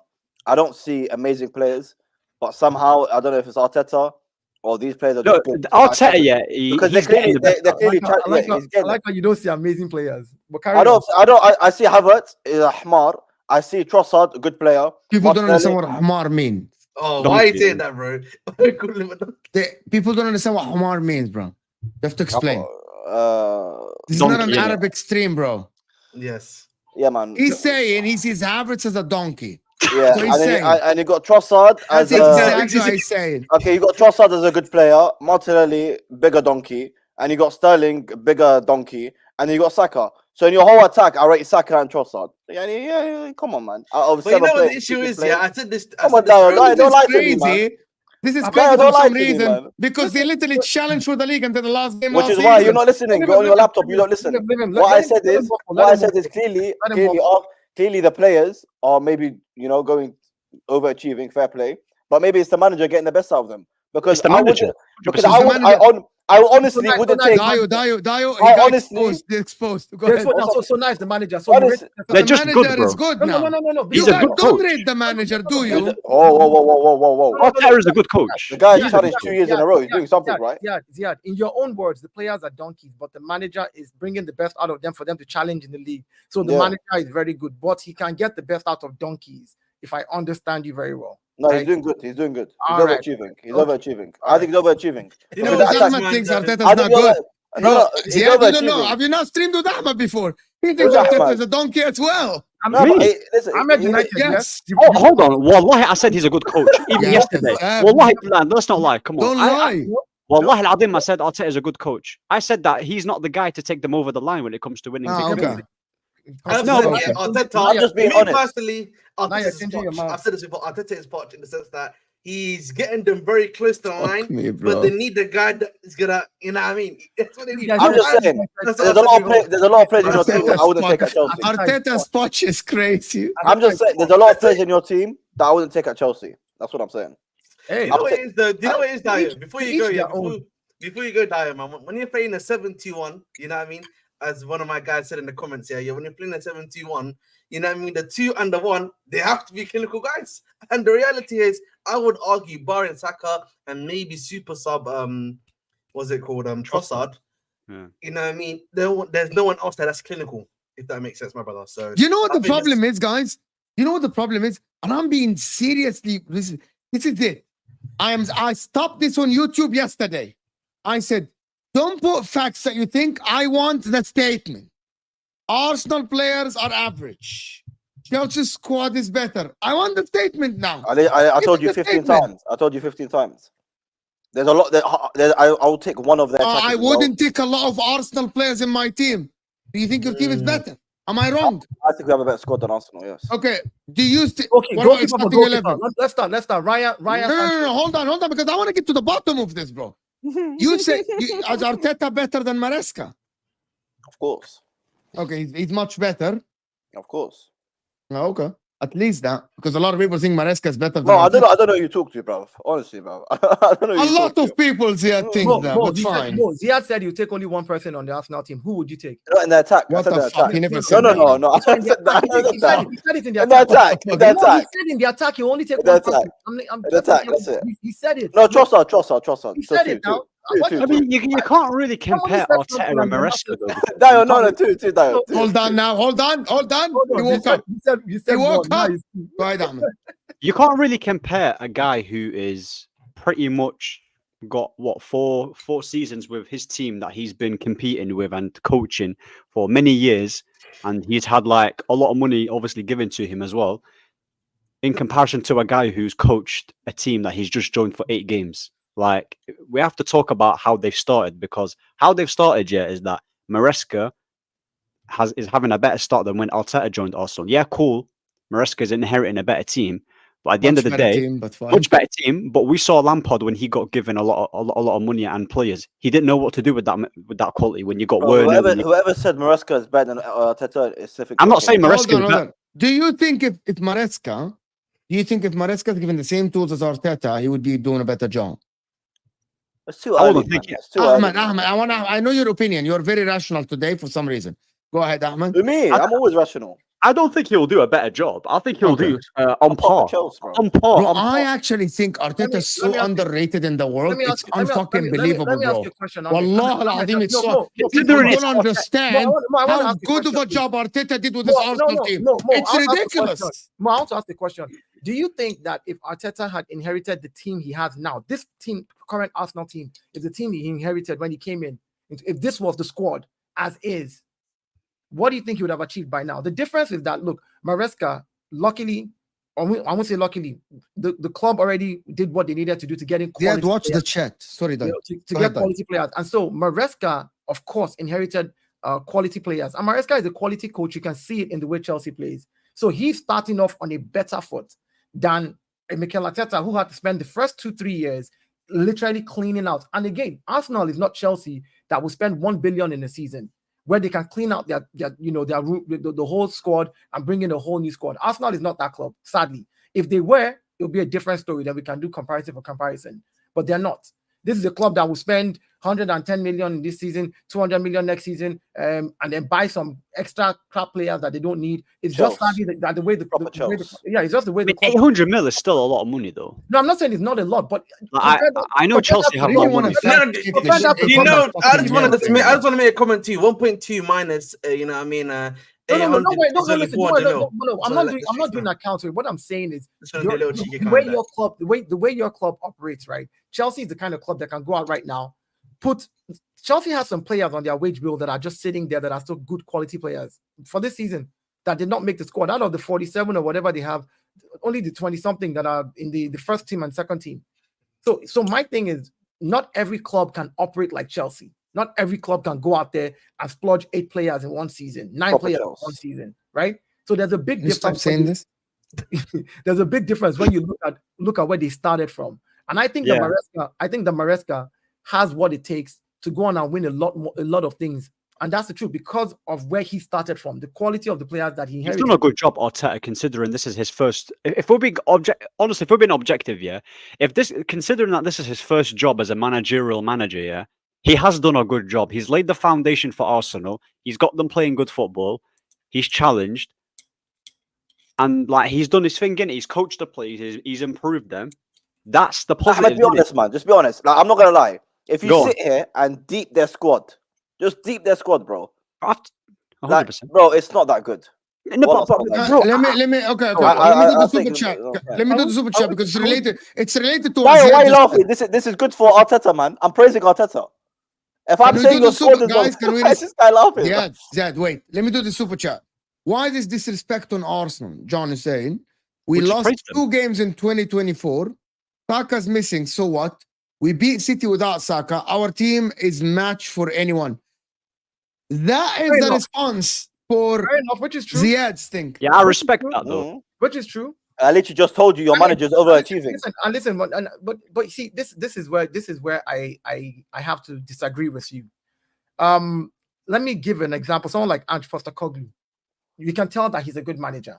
I don't see amazing players, but somehow I don't know if it's Arteta or these players are just good. Arteta, because they're clearly I like how you don't see amazing players. But I see Havertz is a Ahmar. I see Trossard, a good player. People don't understand what Ahmar means. Oh, why are you saying that, bro? People don't understand what Ahmar means, bro. You have to explain. This is not an Arabic stream, bro. Yes. Yeah, man. He's saying he sees Havertz as a donkey. Yeah, so and you got Trossard as exactly what he's saying. Okay, you got Trossard as a good player, Martinelli, bigger donkey, and you got Sterling, bigger donkey, and you got Saka. So in your whole attack, I rate Saka and Trossard. Yeah, come on, man. But you know what the issue is, I said this. Come on, don't lie to me, man. This is crazy for some reason because they literally challenged for the league until the last game. Which is why you're not listening. Go on your laptop. You don't listen. What I said is clearly the players are maybe going overachieving, fair play, but maybe it's the manager getting the best out of them because I honestly wouldn't take. Dio. I honestly exposed. Go ahead. So nice, the manager. So honestly, They're The just manager good, bro. is good now. no. He's You a guys good don't coach. rate the manager, do you? whoa. Arteta is a good coach. The guy's He's a challenged good 2 years in a row. He's doing something, right? Ziad, in your own words, the players are donkeys, but the manager is bringing the best out of them for them to challenge in the league. So the manager is very good, but he can get the best out of donkeys, if I understand you very well. No, he's doing good. He's overachieving. He's overachieving. I think he's overachieving. You know what Ahmed thinks Arteta's not good. No, Ziad, he's you don't know. overachieving. Have you not streamed with Ahmed before? He thinks Who's Arteta Ahmed? is a donkey as well. No, but listen, Ahmed United, Yes. Oh, hold on. Wallahi, I said he's a good coach. Even Yeah, yesterday. yeah. Wallahi, man, let's not lie. Come on. Don't lie. Wallahi al-Azim, I said Arteta is a good coach. I said that he's not the guy to take them over the line when it comes to winning. big Okay. games. Arteta, I'm just being me honest. Personally, Arteta's Poch. I've said this before. Arteta is Poch in the sense that he's getting them very close to the line, but they need the guy that is gonna, you know what I mean? That's what they need. I'm just saying, there's a lot of players in your team that I wouldn't take at Chelsea. Arteta's Poch is crazy. I'm just saying, there's a lot of players in your team that I wouldn't take at Chelsea. That's what I'm saying. Hey, you know what it is, though? Do you know what it is, Dio? Before you go, Dio, man, when you're playing a 7-2-1, you know what I mean? As one of my guys said in the comments here, when you're playing a 7-2-1, you know what I mean? The 2 and the 1, they have to be clinical guys. And the reality is, I would argue, barring Saka and maybe super sub, what's it called? Trossard. Yeah. You know what I mean? There's no one else that's clinical, if that makes sense, my brother. So you know what the problem is, guys? You know what the problem is? And I'm being seriously, this is it. I stopped this on YouTube yesterday. I said, don't put facts that you think. I want the statement. Arsenal players are average. Chelsea's squad is better. I want the statement now. I told you 15 times. I told you 15 times. There's a lot. I'll take one of their. I wouldn't take a lot of Arsenal players in my team. Do you think your team is better? Am I wrong? I think we have a better squad than Arsenal. Yes. Okay. Do you think? Okay. What about starting 11? Let's start. Ryan. No. Hold on, because I want to get to the bottom of this, bro. You say is Arteta better than Maresca? Of course. Okay, he's much better. Of course. Okay, at least that, because a lot of people think Maresca is better. No, I don't know who you talk to, bro. Honestly, bro. I don't know. A lot of people here think that, but fine. Ziad said you take only one person on the Arsenal team. Who would you take? Not in the attack. What the fuck? He never said that. No. I said that. He said it in the In the attack. He said in the attack, you only take one person. The attack. That's it. He said it. No, Trossard. He said it now. I mean, you can't really compare Arteta and Maresca, Dio, though. no, two, Dio. Hold on now. Hold on. He woke up. You said He woke up. one. Right on. You can't really compare a guy who is pretty much got four seasons with his team that he's been competing with and coaching for many years, and he's had like a lot of money obviously given to him as well, in comparison to a guy who's coached a team that he's just joined for 8 games. Like, we have to talk about how they've started, because how they've started, is that Maresca is having a better start than when Arteta joined Arsenal. Yeah, cool. Maresca is inheriting a better team, but at the end of the day, much better team. But we saw Lampard when he got given a lot of money and players. He didn't know what to do with that quality. When you got Werner, whoever said Maresca is better than Arteta is specific. I'm not saying Maresca is better. Do you think if Maresca is given the same tools as Arteta, he would be doing a better job? It's too early. Ahmed, I know your opinion. You're very rational today for some reason. Go ahead, Ahmed. To me, I'm always rational. I don't think he'll do a better job. I think he'll do on par. Bro, I actually think Arteta is so underrated in the world. It's unfucking believable, bro. Wallah al-Azim, it's so... People don't understand how good of a job Arteta did with this Arsenal team. It's ridiculous. I want to ask the question. Do you think that if Arteta had inherited the team he has now, this team, current Arsenal team, is the team he inherited when he came in, if this was the squad as is, what do you think he would have achieved by now? The difference is that, look, Maresca, luckily, or I won't say luckily, the club already did what they needed to do to get in quality. Yeah, watch the chat. Sorry, to get quality players. And so Maresca, of course, inherited quality players. And Maresca is a quality coach. You can see it in the way Chelsea plays. So he's starting off on a better foot than Mikel Arteta, who had to spend the first 2-3 years literally cleaning out. And again, Arsenal is not Chelsea that will spend 1 billion in a season, where they can clean out their the whole squad and bring in a whole new squad. Arsenal is not that club, sadly. If they were, it would be a different story that we can do comparison for comparison. But they're not. This is a club that will spend 110 million this season, 200 million next season, and then buy some extra crap players that they don't need. It's just sadly that the way the way it's just the way I the mean, club. 800 mil is still a lot of money, though. No, I'm not saying it's not a lot, but I know Chelsea have a lot of money. You know, I just wanted to make a comment too. 1.2 minus, you know what I mean? No, listen, I'm not doing that counter. What I'm saying is the way your club operates, right? Chelsea is the kind of club that can go out right now. Chelsea has some players on their wage bill that are just sitting there that are still good quality players for this season that did not make the squad. Out of the 47 or whatever they have, only the 20 something that are in the first team and second team. So my thing is, not every club can operate like Chelsea. Not every club can go out there and splurge 8 players in one season, 9 players in one season, right? So there's a big difference. Stop saying this. There's a big difference when you look at where they started from, and I think the Maresca has what it takes to go on and win a lot of things, and that's the truth because of where he started from, the quality of the players that he inherited. He's done a good job, Arteta, considering this is his first. If we're being objective, yeah. Considering that this is his first job as a managerial manager, yeah. He has done a good job. He's laid the foundation for Arsenal. He's got them playing good football. He's challenged. And like he's done his thing, innit? He's coached the players. He's improved them. That's the positive. Let's be honest, man. Just be honest. Like, I'm not going to lie. If you sit here and deep their squad, just deep their squad, bro. 100%. Bro, it's not that good. No, let me do the super chat. Let me do the super chat because it's related. It's related to. Why are you laughing? This is good for Arteta, man. I'm praising Arteta. If I'm saying your squad is guys, why is this guy laughing? Yeah, Zed, wait. Let me do the super chat. Why this disrespect on Arsenal? John is saying we lost 2 games in 2024. Saka's missing. So what? We beat City without Saka. Our team is match for anyone. That is the response for which is true. Ziad's thing. Yeah, I respect that though. Which is true. I literally just told you your manager's overachieving. Listen, but see, this is where I have to disagree with you. Let me give an example. Someone like Ange Postecoglou, you can tell that he's a good manager,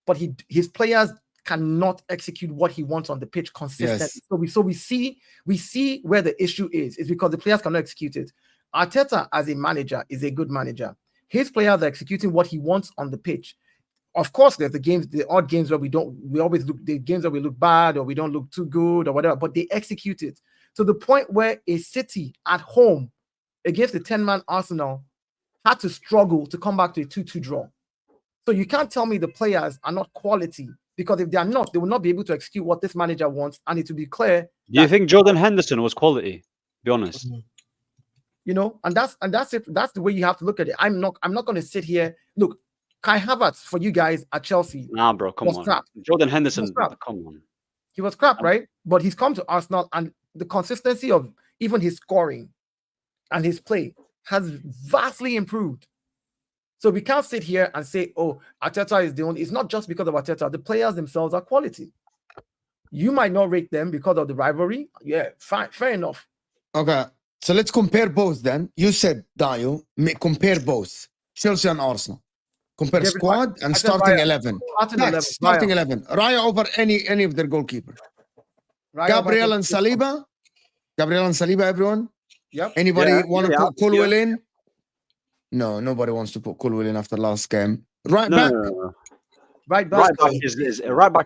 but his players cannot execute what he wants on the pitch consistently. Yes. So we see where the issue is. It's because the players cannot execute it. Arteta as a manager is a good manager. His players are executing what he wants on the pitch. Of course, there's the odd games where we always look, the games where we look bad or we don't look too good or whatever, but they execute it to the point where a City at home against the 10-man Arsenal had to struggle to come back to a 2-2 draw. So you can't tell me the players are not quality, because if they are not, they will not be able to execute what this manager wants, and it will be clear. Do you think Jordan Henderson was quality? Be honest. You know, and that's it. That's the way you have to look at it. I'm not going to sit here. Look, Kai Havertz for you guys at Chelsea. Nah, bro, come on. Crap. Jordan Henderson, come on. He was crap, right? But he's come to Arsenal, and the consistency of even his scoring and his play has vastly improved. So we can't sit here and say, oh, Arteta is the only. It's not just because of Arteta. The players themselves are quality. You might not rate them because of the rivalry. Yeah, fine, fair enough. Okay, so let's compare both then. You said, Dayo, compare both. Chelsea and Arsenal. Compare squad and starting 11. Starting 11. Raya over any of their goalkeepers. Gabriel and Saliba. Everyone? Yep. Anybody want to put Colwell in? No, nobody wants to put Colwell in after last game. Right back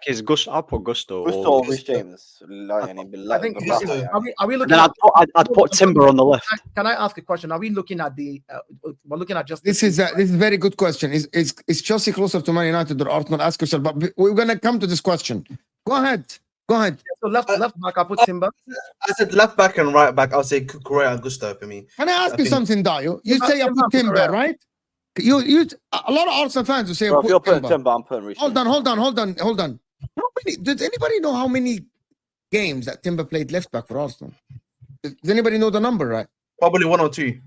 is Gusto. I'll put Gusto. Gusto or Rhys James. I think. Are we looking? Then I'd put Timber on the left. Can I ask a question? Are we looking at the? We're looking at just. This is a very good question. Is Chelsea closer to Man United or Arsenal? Ask yourself. But we're gonna come to this question. Go ahead. So left back, I put Timber. I said left back and right back. I'll say Correa and Gusto for me. Can I ask you something, Dayo? You say I put Timber, right? You a lot of Arsenal fans will say if you're putting Timber, I'm putting Rhys. Hold on. Does anybody know how many games that Timber played left back for Arsenal? Does anybody know the number, right? Probably 1 or 2.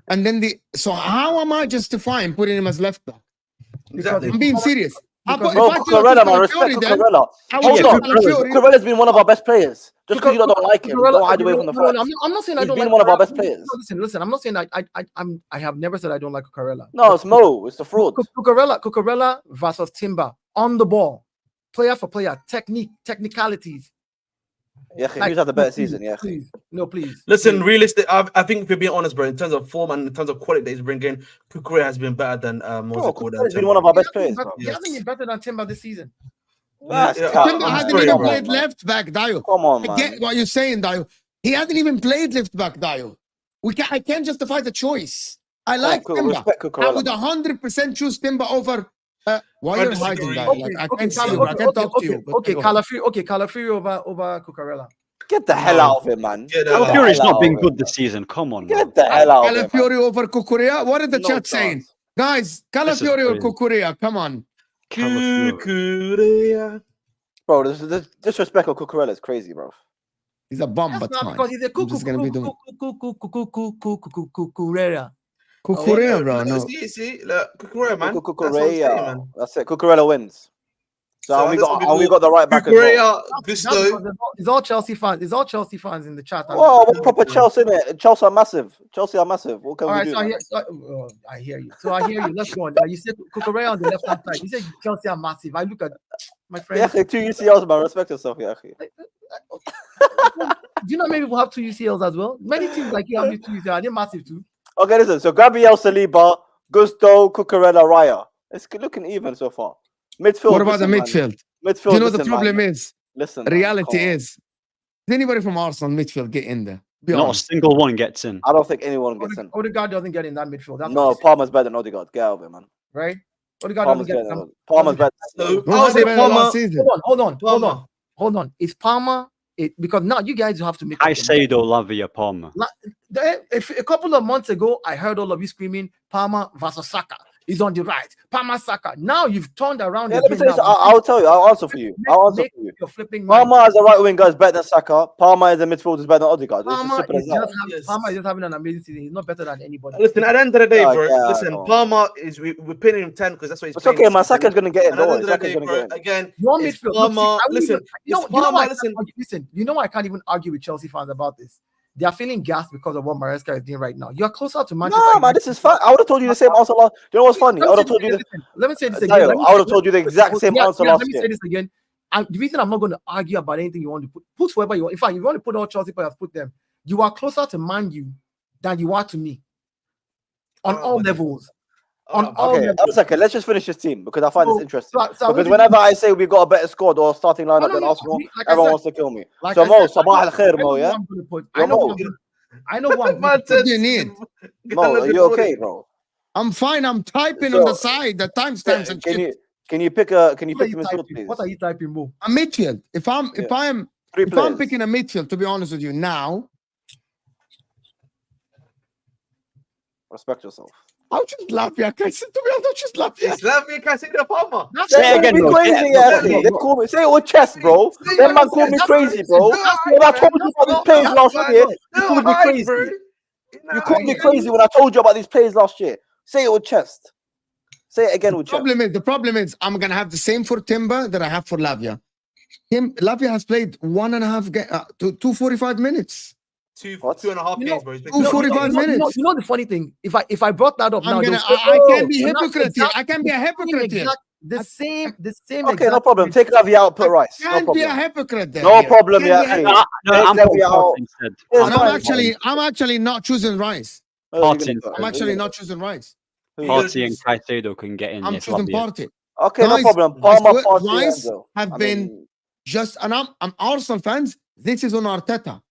And then so how am I justifying putting him as left back? Exactly. I'm being serious. Cucurella, man, respect Cucurella. Cucurella's been one of our best players. Just because you don't like him, don't hide away from the fact. I'm not saying I don't like. He's been one of our best players. Listen. I'm not saying I have never said I don't like Cucurella. No, it's Mo. It's the fraud. Cucurella versus Timber on the ball, player for player, technicalities. Yeah, who's had the better season? Yeah. Please. No, please. Listen, realistic. I think if we're being honest, bro, in terms of form and in terms of quality that he's bringing, Kukurea has been better than Bro, Kukurea's been one of our best players, bro. He hasn't been better than Timber this season. That's Yeah, cap, Timber man. hasn't sorry, even bro. played left back, Dio. Come on, I man. get what you're saying, Dio. He hasn't even played left back, Dio. I can't justify the choice. I like Timber. Respect I Kukurela. would 100% choose Timber over. Why I are you disagree. hiding, Dio? Like, I can't see you. Okay, I can't talk to you. but Okay, go. Calafuri over Cucurella. Get the hell out of it, man. Get the Get hell the out. Fury's hell not out been of good it, this season. Come on, man. man. Get the hell out of it, man. Calafiori over Kukurea? What is the No chat saying? chance. Guys, Calafiori or Kukurea? Come on. Calafiori. Kukurea. Bro, this disrespect of Cucurella is crazy, bro. He's a bum, That's but not fine. because he's a I'm just gonna be doing Cucurella. Kukurea, bro. No. See, look, Kukurea, man. That's what I'm Cucurella. saying, man. That's it. Cucurella wins. So, So and we that's got what and we people- got the right back as well. Kukurea, Gusto. It's all Chelsea fans. It's all Chelsea fans in the chat. Whoa, we're proper Chelsea, innit? Chelsea are massive. Chelsea are massive. What can All we right, do? so man? I hear you. So I hear you. Let's go on. You said Cucurella on the left hand side. You said Chelsea are massive. I look at my Yeah, friend. 2 UCLs, man. Respect yourself, yeah. Do you know many people have 2 UCLs as well? Many teams like you have 2 UCLs. Are they massive too? Okay, listen. So Gabriel Saliba, Gusto, Cucurella, Raya. It's looking even so far. Midfield. What about the listen, man. midfield? Midfield. You know the listen, problem man. is, Listen, man, reality come on. is, does anybody from Arsenal midfield get in there? Be Not a honest. single one gets in. I don't think anyone gets in. Odegaard doesn't get in that midfield. That's No, what you Palmer's better than Odegaard. Get out of it, man. say, right? Odegaard Palmer's doesn't better. get. Than Palmer's better. So, Who I had would say the better last Palmer. season? Hold on. Is Palmer? Because now you guys have to make. I say though, Lavia Palmer. If a couple of months ago, I heard all of you screaming Palmer versus Saka. He's on the right. Palmer Saka. Now you've turned around. Yeah, let me tell you something. I'll tell you. I'll answer for you. I'll answer for you. You're flipping. mind. Palmer as a right winger is better than Saka. Palmer as a midfielder is better than Odegaard. It's as Palmer simple is as that. Yes. Palmer is just having an amazing season. He's not better than anybody. Listen, at the end of the day, Oh, bro. yeah, listen, come on. Palmer is we're pinning him 10 because that's what he's. It's okay, man. Saka's gonna get in. At the Don't end worry. of the Saka's day, gonna bro, get in. again, Your it's midfield. Palmer. Listen, you know it's Palmer. why I Listen, can't listen. You know why I can't even argue with Chelsea fans about this? They are feeling gassed because of what Maresca is doing right now. You are closer to Manchester. No, man, this is fun. I would have told you the same answer last. You know what's funny? I would have told you. Let me say this again. Dayo, I would have told you the exact same answer last Let me year. say this again. And the reason I'm not going to argue about anything you want to put whoever you want. In fact, if you want to put all Chelsea players, put them. You are closer to Man U than you are to me on all levels. On all Okay, levels. okay. Let's just finish this team because I find So- this interesting. so Because what whenever I say we got a better squad or starting lineup than Arsenal, like I everyone said- wants to kill me. like So I Mo, said, Sabah al Khair, Mo, yeah? I know who I'm gonna- I know who I'm gonna What do you need? Mo, are you okay, bro? I'm fine. I'm typing on the So- side, the timestamps and shit. Can you pick the What are you midfield, typing? please? What are you typing, Mo? A midfield. If I'm Three if I'm players. picking a midfield, to be honest with you, now Respect yourself. I'll just laugh. Yeah, I said to be honest, I'll just laugh. Yeah. It's Lavia Casino Palmer. Say it again, bro. Say Crazy, it, yeah. bro. They call me. Say it with chest, bro. Them man call me crazy, bro. When I told you about these players last year, you called me crazy. You called me crazy when I told you about these players last year. Say it with chest. Say it again with chest. The problem is I'm gonna have the same for Timber that I have for Lavia. Lavia has played 1.5 to 45 minutes. Two What? and a half You games, know- bro. 45 minutes. You know the funny thing. If I brought that up now, I'm they'll gonna. say, I can't be you're not hypocrite here. exact- I can be a hypocrite here. The same. Okay, no problem. Take Lavia out, put Rice. No Can't be a problem. hypocrite there. No here. problem, Can't be yeah. a Hey, hypocrite. No, Take I'm Lavia putting out. Poch instead. It's And fine. I'm actually not choosing Rice. Who are you Party. gonna put? I'm actually not choosing Rice. Who you Party gonna and Caicedo can get in. I'm if choosing Lavia- Party. choose? Okay, no Guys, problem. Palmer, Party, Rice Enzo. have I been mean, just, and I'm Arsenal fans. This is on Arteta.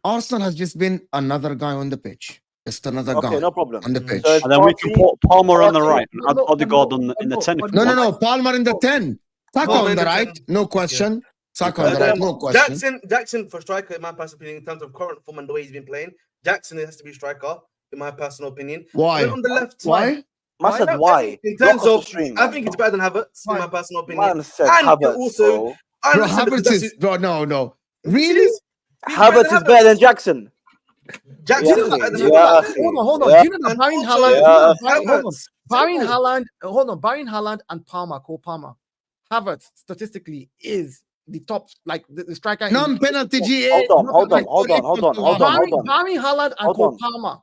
Arsenal has just been another guy on the pitch. Just another guy okay, no problem. on the pitch. So it's And then we can Party, put Palmer on the Party. right and Odegaard in the 10. No. Palmer in the 10. Saka Palmer on in the the right. 10. No question. Saka on the right. No question. Jackson for striker, in my personal opinion, in terms of current form and the way he's been playing, Jackson has to be striker, in my personal opinion. Why? Then on the left, Why? Man said not? why? In terms Block us of, the stream, I man. think it's better than Havertz, in my personal opinion. Man said And Havertz, also, bro. I Bro, understand because Havertz that's is bro. No. Really? He's Havertz is better than Jackson. Jackson Yeah, is better than yeah. Havertz. Hold on. Yeah. Do you know that And Barring also, Haaland? Yeah. Barring Haaland and Palmer, Cole Palmer, Havertz statistically is the top, like the striker. in- Non-penalty GA. Hold on. Barring Haaland and Hold Cole on. Palmer.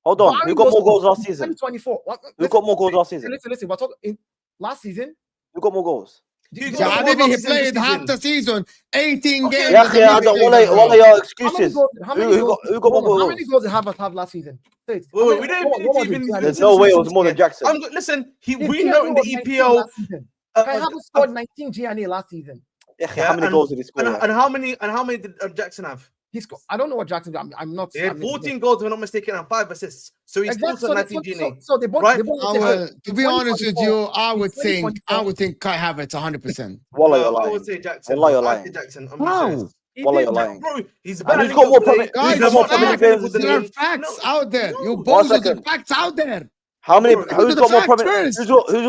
Hold on. Who Barring got those more goals two, last season? 2024. Who got more goals last season? Listen. We're talking last season. Who got more goals? Who So got more Habibi, goals he this played half season? the season, 18 Okay. games. Yeah, as a yeah, what midfielder, are bro. your How many excuses? goals? How many goals? Who got more Hold on, how many goals? goals did Havertz have last season? Say it. Wait, How wait, many- we don't what was even. it? There's no way it was more than Jackson. Listen. His We know in GNA was the 19 EPL. last season. Kai Havertz scored 19 GNA last season. Yeah, how many goals did he score? And how many did Jackson have? He's. I don't know what Jackson. I'm not. He had I'm 14 goals, if I'm not mistaken, and 5 assists. So he's Exactly. also 19 GNA. So they both. Right? They both I will, to be honest with you, I would think Kai Havertz 100%. Wallah, you're I lying. would say Jackson. Wallah, you're I lying. say Jackson. How? Wallah, you're lying. Bro, he's And better. who's got more Premier Guys, Who's got more Premier League games this there are season? facts out there. You One bozos, the second. facts out there. How many? Bro, Who's the got more facts Premier? first. Who's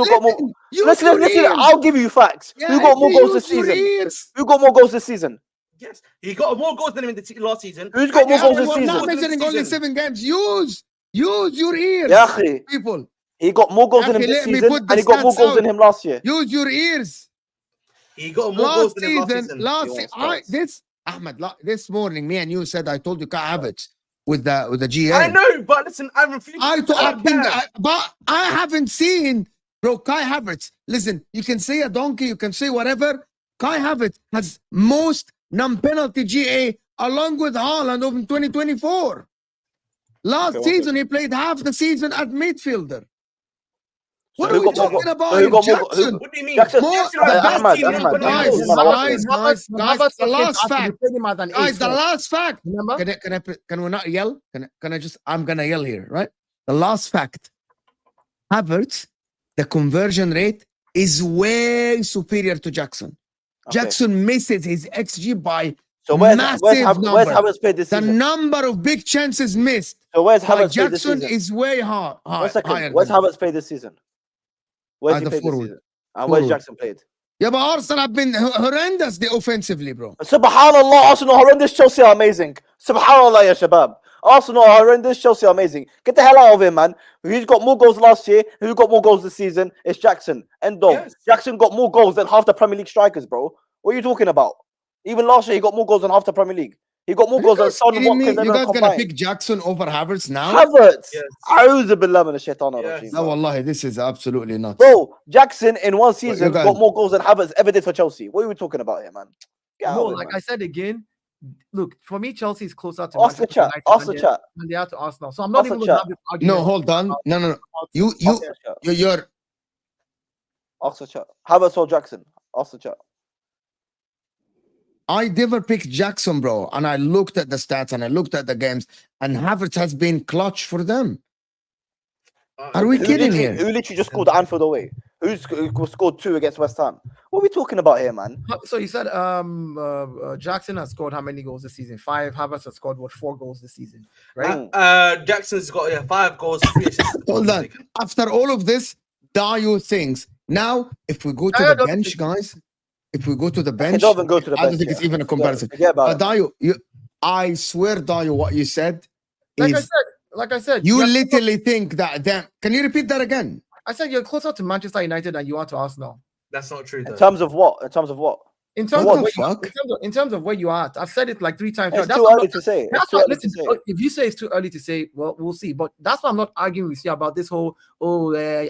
got more? Listen, use Listen, your listen. ears. I'll give you facts. Yeah, Who got more if you goals this use your season? ears. Who got more goals this season? Yes, he got more goals than him in the last season. Who's got more Yeah, goals this well, not season? mentioning only 7 games. Use your ears, Yeah, akhi. people. He got more goals than him Akhi, this let me season, put and the he got more stats goals than out. him last year. Use your ears. He got more goals Last than him last season, season. last You season, want stats? Ahmed, this morning, me and you said I told you Kai Havertz with the GA. I know, but listen, I refuse. But I haven't seen, bro. Kai Havertz. Listen, you can say a donkey, you can say whatever. Kai Havertz has most non-penalty GA along with Haaland over 2024. Last Okay, season, he played half the season at midfielder. What So are who we got more talking go- about? so who here? got more go- Jackson. What do you mean? Jackson, Jackson the had the best best Ahmad, team in Ahmad, penalty guys, goals. guys, the last fact. Guys, the last fact. Remember? Can we not yell? Can I just? I'm gonna yell here, right? The last fact. Havertz, the conversion rate is way superior to Jackson. Okay. Jackson misses his XG by So where's massive number. Havertz played this The season? number of big chances missed So where's by Havertz played this Jackson season? is way higher. One second. higher Where's than- Havertz played this season? Where's As he a played this forward. season? And where's Forward. Jackson played? Yeah, but Arsenal have been horrendous offensively, bro. Subhanallah, Arsenal horrendous, Chelsea are amazing. Subhanallah, ya shabab. Arsenal are horrendous, Chelsea are amazing. Get the hell out of here, man. Who's got more goals last year? Who got more goals this season? It's Jackson. End of. Yes. Jackson got more goals than half the Premier League strikers, bro. What are you talking about? Even last year, he got more goals than half the Premier League. He got more Are goals you than guys Son, kidding me? Watkins, and You guys them gonna combined. pick Jackson over Havertz now? Havertz. Yes. A'udhu billah min ash-shaytanir Yes. rajeem, No, bro. wallahi, this is absolutely nuts. Bro, Jackson in one season guys- got more goals than Havertz ever did for Chelsea. What are we talking about here, man? Get out No, of here, like man. I said again, look, for me, Chelsea is closer to Ask the Manchester chat. United Ask the than chat. they are to Arsenal. So I'm not Ask even the going to chat. have this argument. No, hold on. No. You, Ask the chat. you're. Ask the chat. Havertz or Jackson? Ask the chat. I never picked Jackson, bro. And I looked at the stats and I looked at the games, and Havertz has been clutch for them. Are we Who kidding literally- here? Who literally just scored the Anfield away? Who scored 2 against West Ham? What are we talking about here, man? So you said Jackson has scored how many goals this season? 5. Havertz has scored 4 goals this season, right? Jackson's got 5 goals, 3 assists. Hold on. After all of this, Dayo thinks. Now, if we go to Dayo the doesn't bench, think- guys, if we go to the Okay, bench, don't even go to the I don't bench, think it's yeah. even a comparison. Forget about it. Dayo, I swear, Dayo, what you said is Like I said, you you're- literally think that them. Can you repeat that again? I said you're closer to Manchester United than you are to Arsenal. That's not true, though. In terms of what? In terms of what? In terms, What of the where you, fuck? in terms of where you are at, I've said it like 3 times. It's That's too not- early to say. It's That's too not, early to listen, say. if you say it's too early to say, well, we'll see. But that's why I'm not arguing with you about this whole, I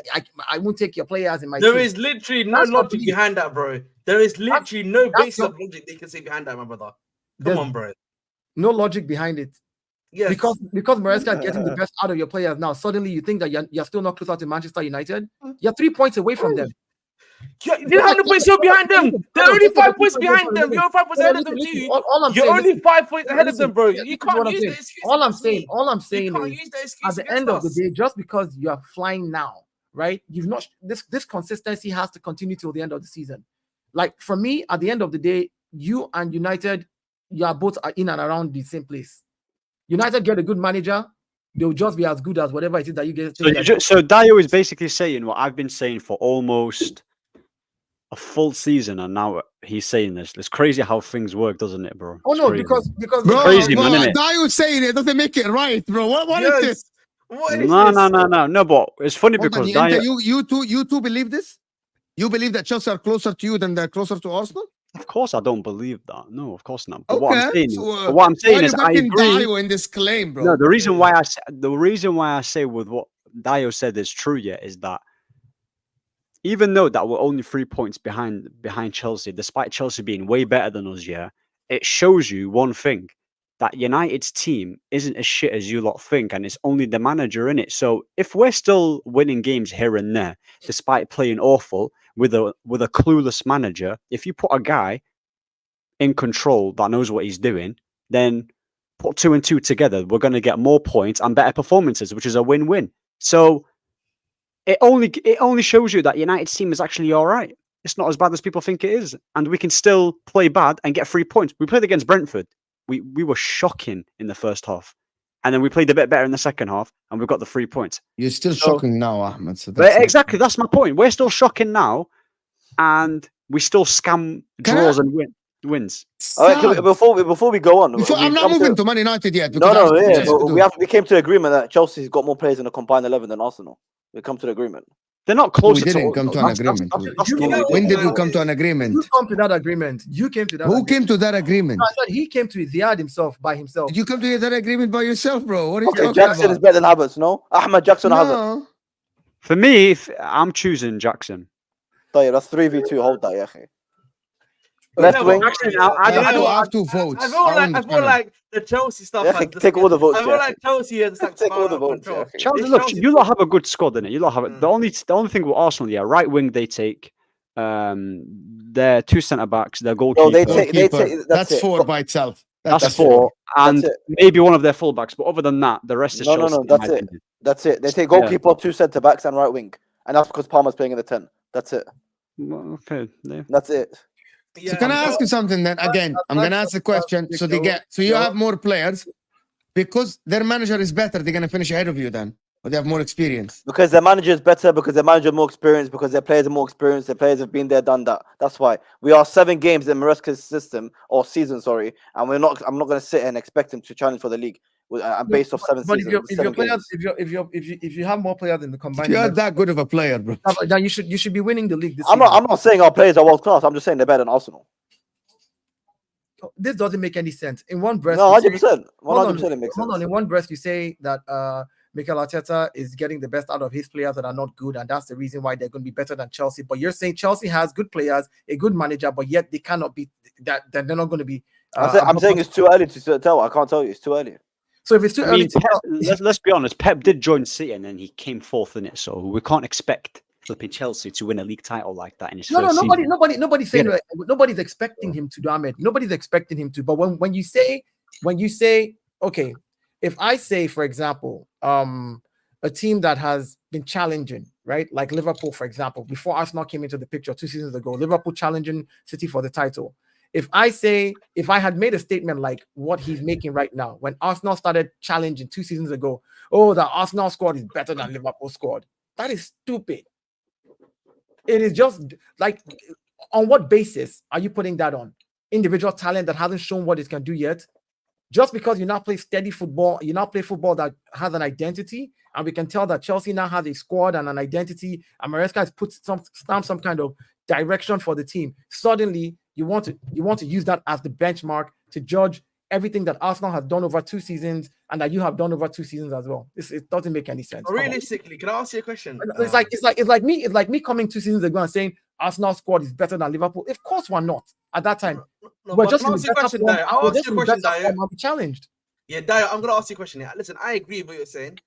won't take your players in my There team. is literally no That's not logic belief. behind that, bro. There is literally no that's basis not- of logic they can say behind that, my brother. Come There's on, bro. no logic behind it. Yes. Because Maresca is getting the best out of your players now. Suddenly you think that you're still not closer to Manchester United. You're 3 points away from them. You're 100 points still behind them. They're only 5 points behind them. You're 5 points ahead of them too. All I'm You're saying, only 5 points ahead of listen, them, bro. listen You to what can't I'm use saying. the excuse. all I'm against me. saying You can't is use the excuse at the against end of the us. day, just because you are flying now, right? You've not this consistency has to continue till the end of the season. Like for me, at the end of the day, you and United, you are both in and around the same place. United get a good manager, they'll just be as good as whatever it is that you get. So Dayo is basically saying what I've been saying for almost a full season, and now he's saying this. It's crazy how things work, doesn't it, bro? Oh It's no, crazy. because Bro, crazy, man, innit? Dayo saying it doesn't make it right, bro. What is this? What is No, this? no. But it's funny Hold on, because Inter, Dayo. you two believe this? You believe that Chelsea are closer to you than they're closer to Arsenal? Of course, I don't believe that. No, of course not. But what I'm Okay. saying, So, what I'm saying why is, you I backing agree. Dayo in this claim, bro? No, the reason why I say with what Dayo said is true, yeah, is that even though that we're only 3 points behind Chelsea, despite Chelsea being way better than us, yeah, it shows you one thing, that United's team isn't as shit as you lot think, and it's only the manager in it. So if we're still winning games here and there, despite playing awful with a clueless manager, if you put a guy in control that knows what he's doing, then put 2 and 2 together, we're going to get more points and better performances, which is a win-win. So it only shows you that United's team is actually all right. It's not as bad as people think it is, and we can still play bad and get 3 points. We played against Brentford. We were shocking in the first half, and then we played a bit better in the second half, and we got the 3 points. You're still shocking now, Ahmed. So but exactly, that's my point. We're still shocking now, and we still scam draws and wins. All right, before we go on, I'm not moving to Man United yet. We came to agreement that Chelsea's got more players in the combined 11 than Arsenal. We come to the agreement. They're not close. We didn't come to an agreement. When did we come to an agreement? You come to that agreement. You came to that. Who came to that agreement? I thought he came to Ziyad himself by himself. Did you come to that agreement by yourself, bro? What are you Okay, talking Jackson about? is better than Havertz, no? Ahmed Jackson or Havertz? No. For me, I'm choosing Jackson. Yeah, that's 3v2. Hold that, yeah. Left wing. I have 2 votes. I feel like the Chelsea stuff. Yeah, take all the votes. I feel like Chelsea is like take all the votes. Yeah. Chelsea, look, you lot have a good squad in it. You lot have it. The only thing with Arsenal, yeah, right wing they take. Their 2 centre backs, their goalkeeper. No, they take. That's 4 by itself. That's 4, and maybe one of their fullbacks. But other than that, the rest is Chelsea. No. That's it. That's it. They take goalkeeper, 2 centre backs, and right wing, and that's because Palmer's playing in the 10. That's it. Well, okay. Yeah. That's it. So can I ask you something then? Again, I'm gonna ask the question. So you have more players because their manager is better. They're gonna finish ahead of you then, or they have more experience. Because their manager is better. Because their manager more experience. Because their players are more experienced. Their players have been there, done that. That's why we are 7 games in Maresca's system or season, sorry. And I'm not gonna sit and expect him to challenge for the league. Based off 7 but seasons. If you have more players in the combined, You're that good of a player, bro. then you should be winning the league this I'm not saying our players are world class. I'm just saying they're better than Arsenal. This doesn't make any sense. In one breath, no, 100%. 100% it makes sense. Hold on. In one breath, you say that Mikel Arteta is getting the best out of his players that are not good, and that's the reason why they're going to be better than Chelsea. But you're saying Chelsea has good players, a good manager, but yet they cannot be that. They're not going to be. I'm saying it's too early to tell. I can't tell you. It's too early. So if it's too early, let's be honest. Pep did join City and then he came 4th in it. So we can't expect flipping Chelsea to win a league title like that in his first season. Nobody's saying nobody's expecting him to do Ahmed. Nobody's expecting him to. But when you say, okay, if I say, for example, a team that has been challenging, right, like Liverpool, for example, before Arsenal came into the picture 2 seasons ago, Liverpool challenging City for the title. If I had made a statement like what he's making right now, when Arsenal started challenging 2 seasons ago, the Arsenal squad is better than Liverpool squad. That is stupid. It is just like, on what basis are you putting that on? Individual talent that hasn't shown what it can do yet? Just because you now play steady football, you now play football that has an identity, and we can tell that Chelsea now has a squad and an identity, and Maresca has put some kind of direction for the team. Suddenly, you want to use that as the benchmark to judge everything that Arsenal has done over 2 seasons and that you have done over 2 seasons as well. It doesn't make any sense. Realistically, can I ask you a question? It's like me coming 2 seasons ago and saying Arsenal squad is better than Liverpool. Of course, we're not at that time. We're just challenged. Yeah, Dio, I'm gonna ask you a question. Yeah, listen, I agree with what you're saying,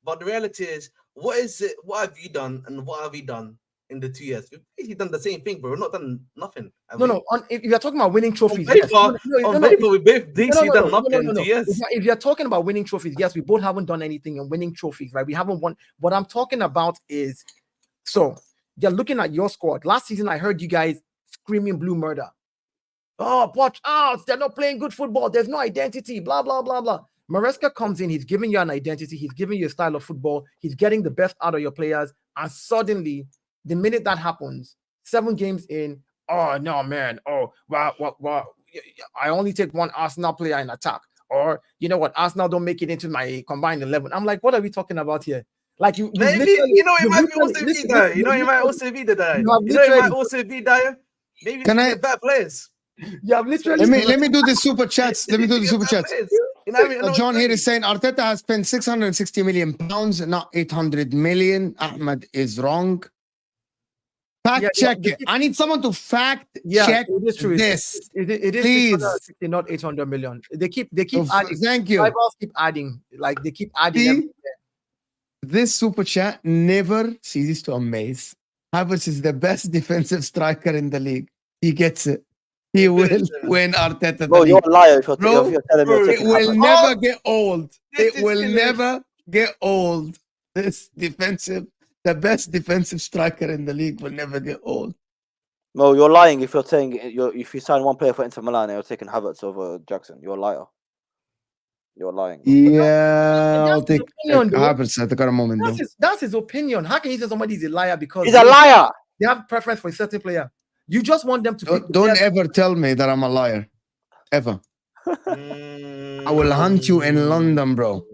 but the reality is, what have you done and what have you done in the 2 years? We've basically done the same thing, bro. We've not done nothing. If you're talking about winning trophies, we've basically done nothing in 2 years. If you're talking about winning trophies, yes, we both haven't done anything in winning trophies, right? We haven't won. What I'm talking about is, so you're looking at your squad. Last season, I heard you guys screaming blue murder. Oh, Poch out. They're not playing good football. There's no identity. Blah, blah, blah, blah. Maresca comes in. He's giving you an identity. He's giving you a style of football. He's getting the best out of your players. And suddenly, the minute that happens, 7 games in, oh, no, man. Oh, well, I only take 1 Arsenal player in attack. Or, you know what? Arsenal don't make it into my combined 11. I'm like, what are we talking about here? Like it might also be that. Maybe can I bad players? Yeah, literally. Let me do the super chats. Let me do the super chats. John here is saying Arteta has spent 660 million pounds, not 800 million. Ahmed is wrong. Fact check it. I need someone to fact check it is true. this. It is Please. 660, not 800 million. They keep adding. Thank you. Rivals keep adding. Like they keep adding. See, this super chat never ceases to amaze. Havertz is the best defensive striker in the league. He gets it. He will win Arteta. Bro, you're a liar if you're telling me you're it taking will Havertz. never get old. This It will is never get old. This the best defensive striker in the league will never get old. No, you're lying if you're saying if you sign one player for Inter Milan and you're taking Havertz over Jackson. You're a liar. You're lying. Yeah, I'll take opinion, though. Havertz at the current moment. That's his opinion. How can you say somebody is a liar because He's a liar. they have preference for a certain player? You just want them to pick. Don't ever tell me that I'm a liar. Ever. I will hunt you in London, bro.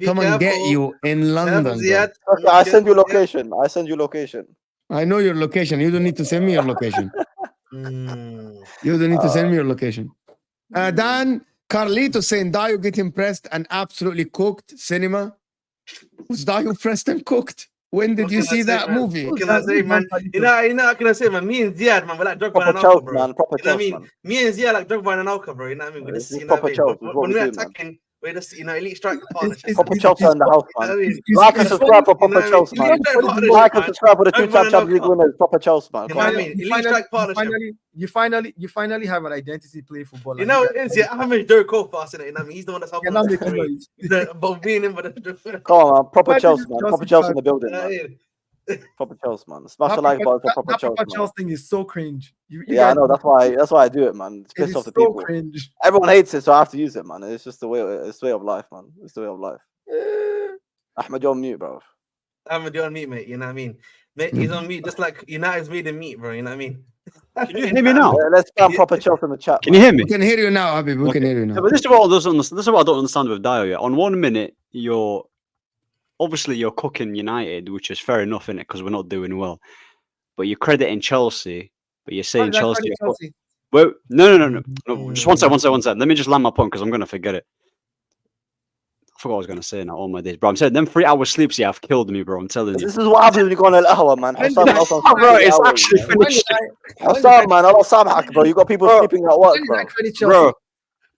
Come and get you in London. Ziad. Okay, I send you location. I send you location. I know your location. You don't need to send me your location. You don't need to send me your location. Dan Carlito saying Dayo get impressed and absolutely cooked cinema. Was Dayo pressed and cooked? When did you see that movie? What can I say, man? You know, what can I say, man? Me and Ziad, man, we're like Drogba and Proper Chelsea, Alka, bro. man. Proper You know what I Chelsea, mean? man. Me and Ziad like Drogba and Alka, bro. You know what I mean? We just, It's you know what I proper mean? Chelsea, is what When we we're do, man. attacking, we're just, you know, elite striker partnership. Proper Chelsea in the house, You know what I man. mean? Like and subscribe for Proper Chelsea, man. Like and subscribe for the two-time Champions League winners. Proper Chelsea, man. You Come know on, what I man. mean? Elite strike partnership. You finally have an identity playing football. You know what it is, yeah. I'm a Dirk Cole fast in it. You know what I mean? He's the one that's helping You're not us. making noise. But being him, but Come on, man. Proper Why Chelsea, did man. you Proper just Chelsea in the You building, know what I man. mean? Proper Chelsea, man. Smash the like button for Proper That Chelsea, Proper man. Chelsea thing is so cringe. You Yeah, I guys- know. That's why I do it, man. It's it pissed is off the so people. cringe. Everyone hates it, so I have to use it, man. It's just the way. It's the way of life, man. It's the way of life. Ahmed, you're on mute, bro. I'm on meat, mate. You know what I mean? Mate, he's on meat just like United's made him meat, bro. You know what I mean? Can you hear me now? Yeah, let's spam Proper Chelsea in the chat. Can you hear me? We can hear you now, Habib. We Okay. can hear you Yeah, now. but this is what I don't understand. This is what I don't understand with Dio. Yeah? On 1 minute, you're cooking United, which is fair enough in it because we're not doing well. But you're crediting Chelsea, but you're saying Chelsea. Well, no. Just one second. Let me just land my point because I'm gonna forget it. I forgot what I was gonna say now. All my days, bro. I'm saying them 3 hours sleeps. Yeah, have killed me, bro. I'm telling you. This is what happens when you go on Al Ahwa, man. Bro, it's actually finished. HUSAM, man. Allah Samhak, bro. You got people sleeping at work, bro. Bro,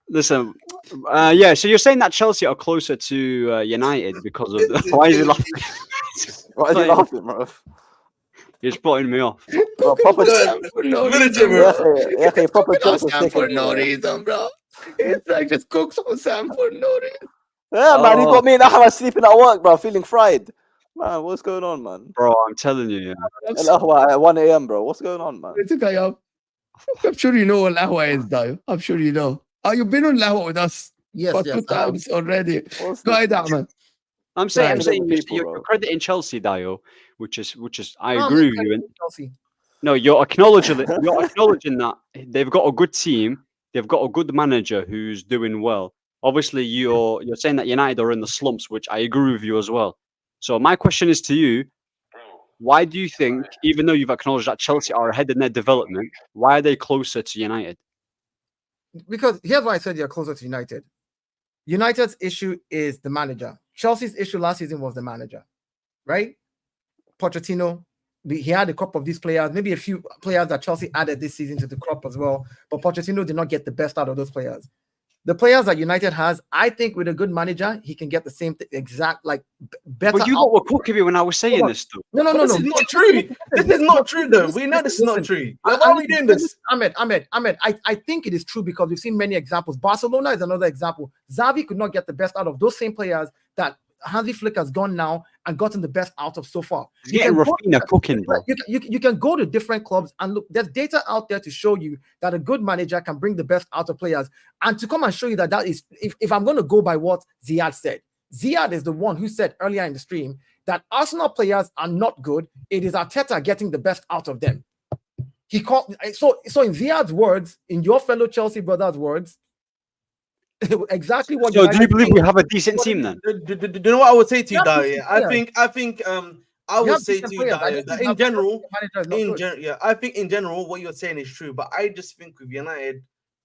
listen. Yeah, so you're saying that Chelsea are closer to United because of the... Why is he laughing? Why are you laughing, bro? He's plotting me off. Bro, proper For no reason, bro. yeah, proper Chelsea. Sam for no reason, bro. It's like just cooks on Sam for no reason. Yeah, man. You got me and Ahmed sleeping at work, bro. Feeling fried. Man, what's going on, man? Bro, I'm telling you. Yeah. Al Ahwa at 1 a.m., bro. What's going on, man? It's a guy up. I'm sure you know what Lahwa is, Dayo. I'm sure you know. Oh, you've been on Lahwa with us Yes, for yes. 2 times already. What's Go ahead, Ahmed. I'm saying People, you're bro. crediting Chelsea, Dio, which is I No, agree I'm with you. And, Chelsea. no, you're acknowledging that they've got a good team, they've got a good manager who's doing well. Obviously, you're saying that United are in the slumps, which I agree with you as well. So my question is to you: why do you think, even though you've acknowledged that Chelsea are ahead in their development, why are they closer to United? Because here's why I said you're closer to United. United's issue is the manager. Chelsea's issue last season was the manager, right? Pochettino, he had a crop of these players, maybe a few players that Chelsea added this season to the crop as well. But Pochettino did not get the best out of those players. The players that United has, I think with a good manager, he can get the same exact, like better. But you got what cooking me when I was saying this, though. No. This is not true. This is not true, though. We know this is not true. Like, why are we doing this? Ahmed, I think it is true because we've seen many examples. Barcelona is another example. Xavi could not get the best out of those same players that Hansi Flick has gone now and gotten the best out of so far. He's getting Rafinha cooking, bro. You can go to different clubs and look. There's data out there to show you that a good manager can bring the best out of players. And to come and show you that is, if I'm going to go by what Ziad said, Ziad is the one who said earlier in the stream that Arsenal players are not good. It is Arteta getting the best out of them. He called so in Ziad's words, in your fellow Chelsea brothers' words, exactly what. So do you believe we have a decent team then? Do you know what I would say to you, Dario? Yeah. I think I would say to you, Dario, that in general, I think in general what you're saying is true, but I just think with United,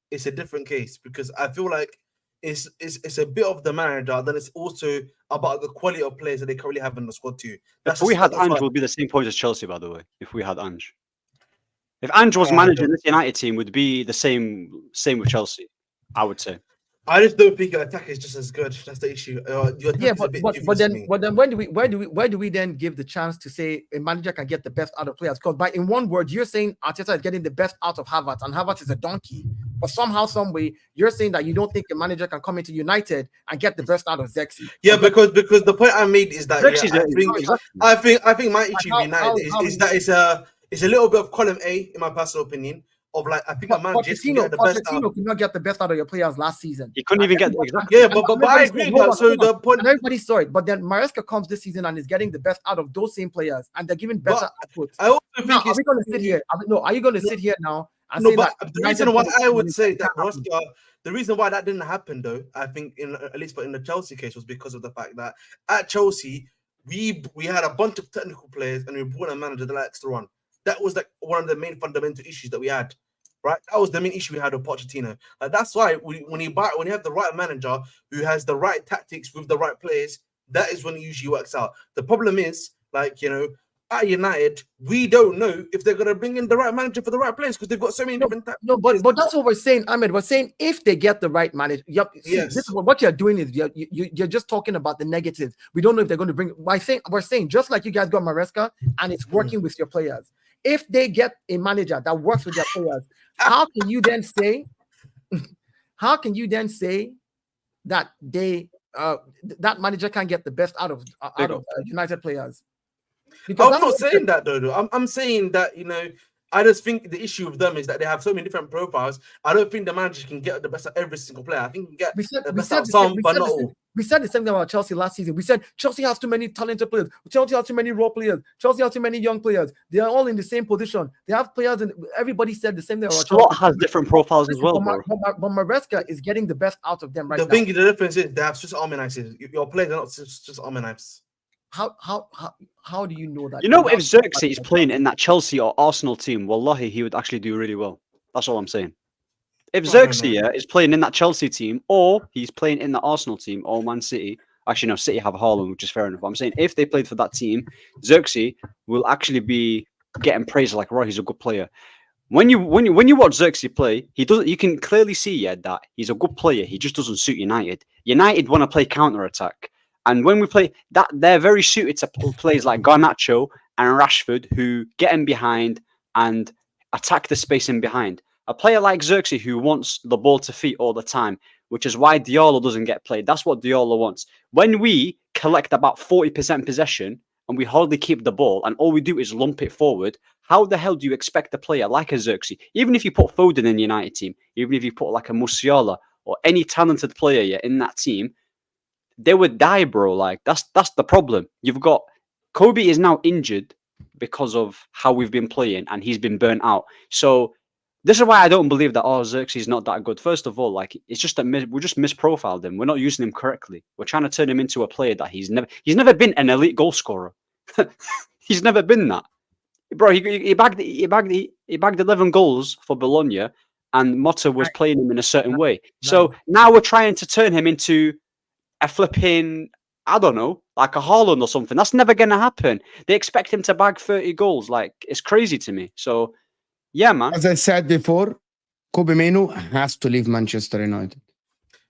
it's a different case because I feel like it's a bit of the manager. Then it's also about the quality of players that they currently have in the squad too. If we had Ange, would be the same point as Chelsea, by the way. If we had Ange, if Ange was managing this United team, would be the same with Chelsea. I would say. I just don't think your attack is just as good. That's the issue. But then where do we then give the chance to say a manager can get the best out of players? Because in one word, you're saying Arteta is getting the best out of Havertz, and Havertz is a donkey. But somehow, some way, you're saying that you don't think a manager can come into United and get the best out of Zexi. Yeah, because the point I made is that I think my issue with United is that it's a little bit of column A in my personal opinion. Of like, I think a manager can get the best out. Pochettino could not get the best out of your players last season. He couldn't even get the exact. Yeah, but I agree. So the point, and everybody saw it. But then Maresca comes this season and is getting the best out of those same players, and they're giving better output. I also think now, are we going to sit here? Are you going to sit here now and say that? The reason why I would say that Maresca, the reason why that didn't happen, though, I think at least in the Chelsea case, was because of the fact that at Chelsea we had a bunch of technical players and we brought a manager that likes to run. That was like one of the main fundamental issues that we had. Right, that was the main issue we had with Pochettino. That's why when you have the right manager who has the right tactics with the right players, that is when it usually works out. The problem is, like, at United, we don't know if they're gonna bring in the right manager for the right players because they've got so many different tactics. No, but that's what we're saying, Ahmed. We're saying if they get the right manager. Yep. Yes. This is what you're doing is you're just talking about the negatives. We don't know if they're going to bring. We're saying just like you guys got Maresca and it's working with your players. If they get a manager that works with their players, how can you then say that that manager can get the best out of United players? Because I'm not saying that though. I'm saying that I just think the issue with them is that they have so many different profiles. I don't think the manager can get the best of every single player. I think you can get the best of some, but not all. We said the same thing about Chelsea last season. We said Chelsea has too many talented players. Chelsea has too many raw players. Chelsea has too many young players. They are all in the same position. They have players, and everybody said the same thing about Slot Chelsea. has different profiles as well, bro. But Maresca is getting the best out of them right now. The difference is they have Swiss Army knives. Your players are not Swiss Army knives. How do you know that? If Xerxes is playing in that Chelsea or Arsenal team, wallahi, he would actually do really well. That's all I'm saying. If Xerxes is playing in that Chelsea team, or he's playing in the Arsenal team, or Man City, actually no, City have Haaland, which is fair enough. I'm saying if they played for that team, Xerxes will actually be getting praised like, right, he's a good player. When you watch Xerxes play, you can clearly see that he's a good player. He just doesn't suit United. United want to play counter attack. And when we play that, they're very suited to players like Garnacho and Rashford who get in behind and attack the space in behind. A player like Xerxes who wants the ball to feet all the time, which is why Diallo doesn't get played. That's what Diallo wants. When we collect about 40% possession and we hardly keep the ball and all we do is lump it forward, how the hell do you expect a player like a Xerxes, even if you put Foden in the United team, even if you put like a Musiala or any talented player in that team, they would die, bro. Like that's the problem. You've got Kobe is now injured because of how we've been playing and he's been burnt out. So this is why I don't believe that Xerxes is not that good. First of all, like it's just that we just misprofiled him. We're not using him correctly. We're trying to turn him into a player that he's never been an elite goal scorer. He's never been that, bro. He bagged 11 goals for Bologna, and Motta was playing him in a certain way. So now we're trying to turn him into a flipping, I don't know, like a Haaland or something. That's never going to happen. They expect him to bag 30 goals. Like, it's crazy to me. So, yeah, man. As I said before, Kobe Mainoo has to leave Manchester United.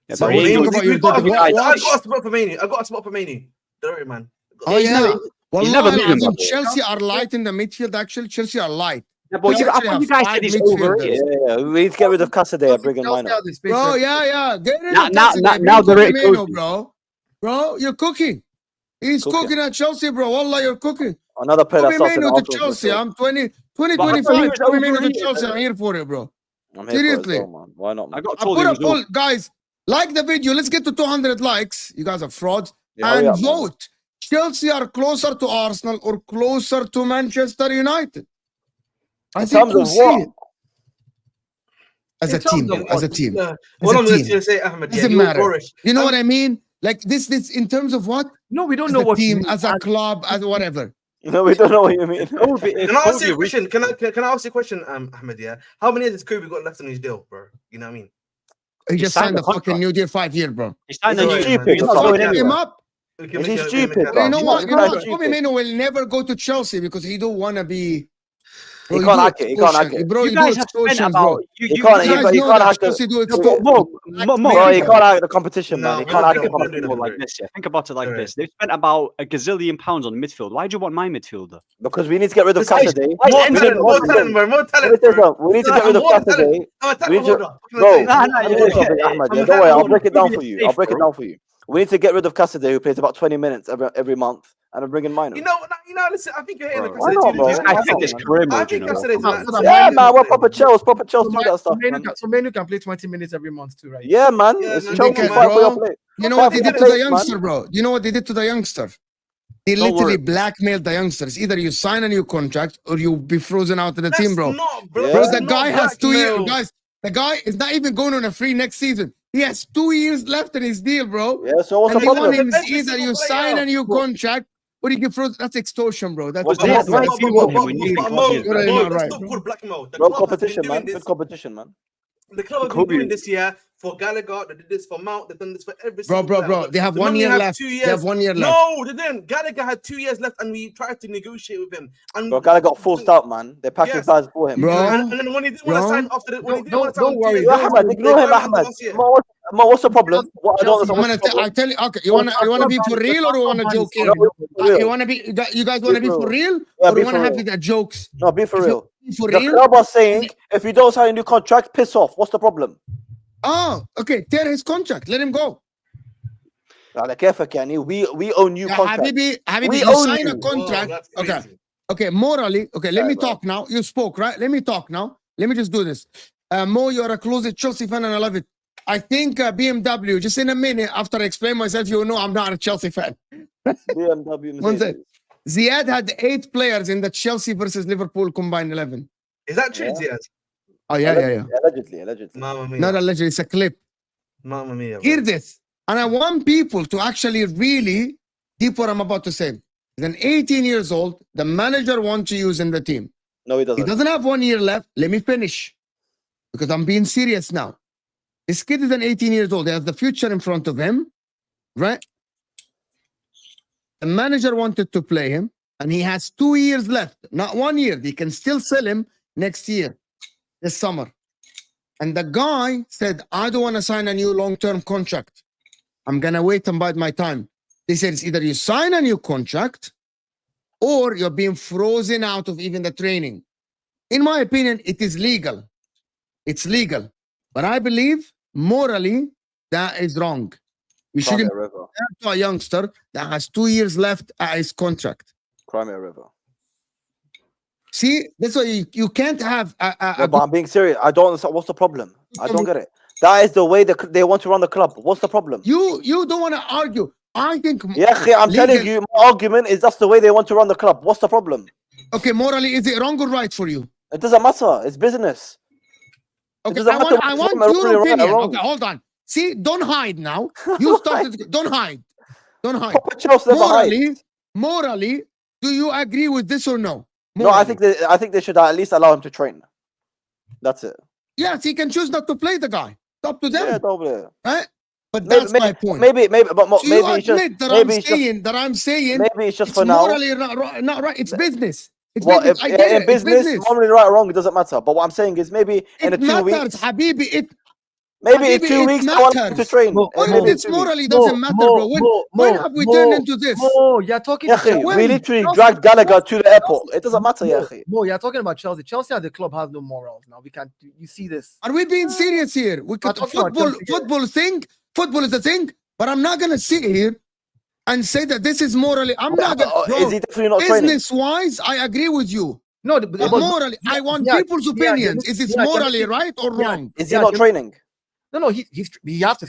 Yeah, So but what do you think about your I got a spot for Mainoo. Don't worry, man. Oh, yeah. Well, never beat him, Chelsea are light in the midfield, actually. Chelsea are light. Yeah, but I thought you guys said he's overrated. Yeah. We need to get rid of Casadei and bring in Mainoo. Bro, yeah. Get rid of now the rate Mainoo, bro, you're cooking. He's cooking at Chelsea, bro. Wallah, you're cooking. Another player that's Mainoo to Chelsea. I'm 2025. Kobe Mainoo to Chelsea. I'm here for it, bro. Seriously. Why not, man? I got I told put he a was poll, guys. Like the video. Let's get to 200 likes. You guys are frauds. Yeah, and vote. Chelsea are closer to Arsenal or closer to Manchester United? I think we'll see it. As a team. What I'm going to say, Ahmed, doesn't matter. You know what I mean? Like this in terms of what? No, we don't as know a what team, as a club, as whatever. No, we don't know what you mean. Can I ask you a question? Can I ask you a question, Ahmed? Yeah. How many years has Kobe got left on his deal, bro? You know what I mean? He just signed signed the a fucking contract. new deal 5 year, bro. He's signed a He's new stupid. deal. He's He's not not going going Fuck him anywhere. up. Is he stupid, But bro? you know He's what? not- You he's know not what? stupid. Bobby Mino will never go to Chelsea because he don't want to be. He Bro, can't do hack it. He can't hack extortion. it. Bro, You you guys do have spent extortions, about. bro. He You can't. guys He know can't that hack the. Chelsea do Mo, extortion. Mo, Bro, he Bro. can't hack the competition, No, man. He we're can't not hack doing the it. We're not competition. doing like it. this. Yeah, think about it like Alright. this. They've spent about a gazillion pounds on midfield. Why do you want my midfielder? Because we need to get rid of This is- Cassidy. More We need- talent, more listen, talent, bro. More let me talent, tell you bro. something. We need to get rid of More talent. Cassidy. I'm a talent We just- holder. Bro, Nah, let me tell you something, Ahmad. I'm Yeah, a don't worry, I'll talent break it down holder. for you. Safe, I'll break it bro. down for you. We need to get rid of Cassidy, who plays about 20 minutes every month, and I'm bringing mine. You know, listen, I think you're hitting the Bro, why Cassidy not, too. bro? This legit. guy Why think not, it's man? career I mode, you think know. Cassidy is Come on, nice. so that Yeah, Manu- man, we're proper Chelsea do that stuff, man. So Manu can play 20 minutes every month too, right? Yeah, man. Yeah, It's man, Chelsea they can, fight for your bro. play. You know Fight what for they your did to the place, man. youngster, bro? You know what they did to the youngster? They Don't literally worry. blackmailed the youngsters. Either you sign a new contract or you be frozen out of the That's team, bro. not, bro. Yeah. Bro, That's the not guy has 2 years. blackmail. Guys, the guy is not even going on a free next season. He has 2 years left in his deal, bro. Yeah, so what's And the they want problem? him Every either single you sign a player. new contract or you get frozen. That's extortion, bro. That's What's the- that's why that's do you want him when you But think Mo, Kobe is You're Mo, not that's right, not bro. called blackmail. The Bro, club has been competition, doing man. this. Good competition, man. The club has been Kobe. doing this year for Gallagher. They did this for Mount. They've done this for every Bro, single bro, player. bro. They have The 1 man year have left. 2 They years. have 1 year left. No, they didn't. Gallagher had 2 years left, and we tried to negotiate with him. And Bro, Gallagher got forced out, man. They packed his Yes. bags for him. Bro. And then when he didn't want to Bro. sign after the, when he didn't want to Don't sign worry, on 2 Yeah, years, Ahmad, ignore him, they burned Ahmad. last year. Mo, what's the problem? What, I don't Chelsea, understand. What's the I problem? tell you, okay, you wanna be for real or you wanna joke here? No, be for real. You wanna be you guys wanna be for real Yeah, or be you wanna for have real. the jokes? No, be for If you- real. For The real? club are saying if you don't sign a new contract, piss off. What's the problem? Oh, okay. Tear his contract. Let him go. Like, كيفك يعني? We own you Yeah, contract. Habibi, We you own sign a you. contract. Whoa, that's Okay. crazy. Okay, morally, okay, let Yeah, me bro. talk now. You spoke, right? Let me talk now. Let me just do this. Mo, you're a closet Chelsea fan and I love it. I think BMW, just in a minute, after I explain myself, you know I'm not a Chelsea fan. BMW, One sec. Mercedes. Ziad had 8 players in the Chelsea versus Liverpool combined 11. Is that true, Yeah. Diaz? Oh, yeah. Allegedly. Mamma mia. Not allegedly, it's a clip. Mamma mia. Hear Bro. this. And I want people to actually really deep what I'm about to say. He's an 18 years old. The manager wants to use in the team. No, he He doesn't. doesn't have 1 year left. Let me finish. Because I'm being serious now. This kid is an 18 years old. He has the future in front of him. Right? The manager wanted to play him. And he has 2 years left. Not 1 year. They can still sell him next year. This summer. And the guy said, I don't want to sign a new long-term contract. I'm going to wait and bide my time. They said it's either you sign a new contract or you're being frozen out of even the training. In my opinion, it is legal. It's legal. But I believe morally that is wrong. You Cry me shouldn't a river. to a youngster that has 2 years left at his contract. Cry me a river. See, that's why you can't have No, but I'm being serious. I don't understand. What's the problem? I don't get it. That is the way they want to run the club. What's the problem? you don't want to argue. I think Yeah, I'm telling legal- you, my argument is that's the way they want to run the club. What's the problem? Okay, morally, is it wrong or right for you? It doesn't matter. It's business. Okay, doesn't matter I what's want wrong or your right or opinion. wrong. Okay, hold on. See, don't hide now. You started. Don't hide. Don't hide. Proper Chelsea never hides. Morally, do you agree with this or no? No, I Morally. think they should at least allow him to train. That's it. Yes, he can choose not to play the guy. It's up to them, Yeah, double. right? But that's my point. Maybe, but So you maybe it's just admit that maybe I'm it's just saying that I'm saying maybe it's just it's for now. morally not right. It's business. It's Well, business. I get in it. business, It's business. morally right or wrong, it doesn't matter. But what I'm saying is maybe in It 2 matters, weeks, Habibi. maybe in Habibi, 2 it weeks, I want him to matters. train. Mo, When Maybe in it's 2 weeks. morally doesn't matter, bro. When have we turned into this? Mo, you're talking Yeah, to Chelsea. when? we literally Chelsea- dragged Gallagher to the airport. It doesn't matter, yeah. Mo, you're talking about Chelsea. Chelsea at the club has no morals now. We can't. You see this? Are we being serious here? We could talking about Chelsea, yeah. football is a thing, but I'm not gonna sit here and say that this is morally. I'm not gonna, bro, Is he definitely not training? business wise, I agree with you. No, But morally, I want yeah, people's yeah, opinions. yeah, Is it yeah, morally yeah, right or yeah. wrong? Is he Yeah, not yeah. training? no. He has to.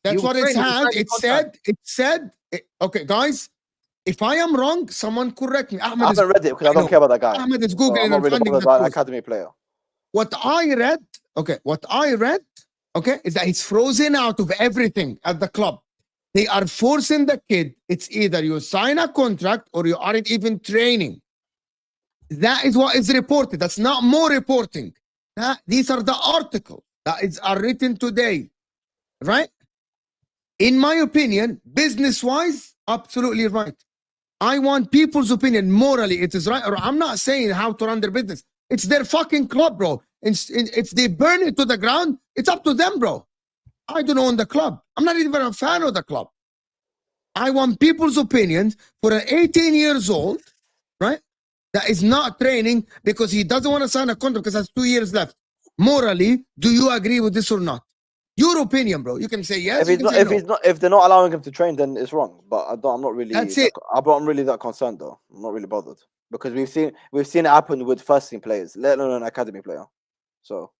That's what it had. said. It said. Okay, guys. If I am wrong, someone correct me. I Ahmed is, haven't read it because I I know. don't care about that guy. Ahmed is So googling I'm not and really finding bothered the about an truth. academy player. What I read, is that he's frozen out of everything at the club. They are forcing the kid. It's either you sign a contract or you aren't even training. That is what is reported. That's not more reporting. These are the articles that are written today. right? In my opinion, business-wise, absolutely right. I want people's opinion. Morally, it is right. Or I'm not saying how to run their business. It's their fucking club, bro. If they burn it to the ground, it's up to them, bro. I don't own the club. I'm not even a fan of the club. I want people's opinions for an 18 years old, right? That is not training because he doesn't want to sign a contract because has 2 years left. Morally, do you agree with this or not? Your opinion, bro. You can say yes. If they're not allowing him to train, then it's wrong. But I'm not really. That's it. I'm really that concerned though. I'm not really bothered because we've seen it happen with first team players, let alone an academy player. So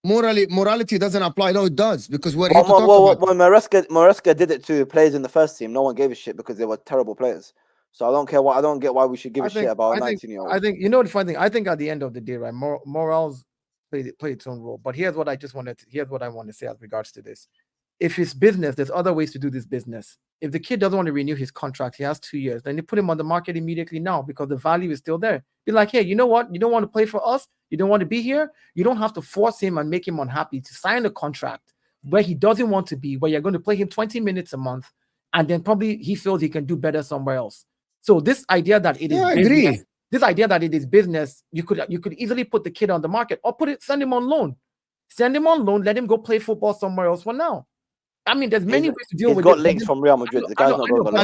morality doesn't apply. No, it does because we're here to talk about. When Maresca did it to players in the first team, no one gave a shit because they were terrible players. So I don't care I don't get why we should give a shit about a 19-year-old. I think you know the funny thing. I think at the end of the day, right, morals play its own role. But here's what I want to say as regards to this. If it's business, there's other ways to do this business. If the kid doesn't want to renew his contract, he has 2 years, then they put him on the market immediately now because the value is still there. Be like, hey, you know what? You don't want to play for us? You don't want to be here? You don't have to force him and make him unhappy to sign a contract where he doesn't want to be, where you're going to play him 20 minutes a month, and then probably he feels he can do better somewhere else. So this idea that it is business, this idea that it is business, you could easily put the kid on the market or send him on loan. Send him on loan, let him go play football somewhere else for now. I mean, there's many ways to deal with it. He's got links from Real Madrid. The guy's not going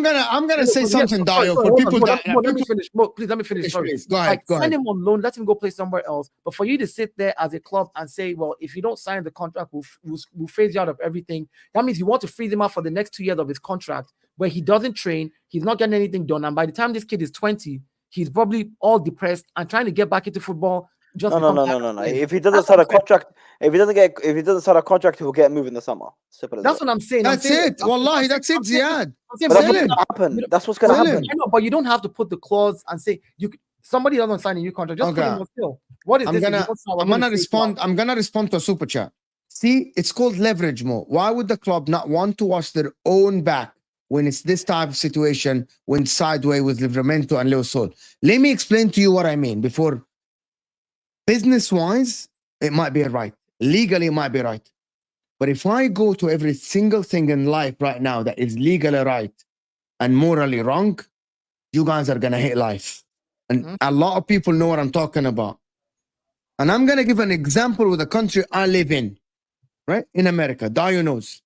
to. I'm gonna say something, Dio, for people that. Let me finish. Please let me finish. Sorry. Go ahead. Send him on loan. Let him go play somewhere else. But for you to sit there as a club and say, well, if you don't sign the contract, we'll phase you out of everything. That means you want to freeze him out for the next 2 years of his contract, where he doesn't train, he's not getting anything done, and by the time this kid is 20, he's probably all depressed and trying to get back into football. No. If he doesn't sign a contract, if he doesn't sign a contract, he'll get moved in the summer. That's what I'm saying. That's it. Wallahi, that's it, Ziad. That's what's going to happen. That's what's going to happen. I know, but you don't have to put the clause and say somebody doesn't sign a new contract. Just put him on still. What is this? I'm gonna respond. I'm gonna respond to a super chat. See, it's called leverage more. Why would the club not want to watch their own back when it's this type of situation, when sideways with Livramento and Leo Sol? Let me explain to you what I mean before. Business-wise, it might be right. Legally, it might be right. But if I go to every single thing in life right now that is legally right and morally wrong, you guys are going to hate life. And a lot of people know what I'm talking about. And I'm going to give an example with the country I live in, right? In America, Dio knows.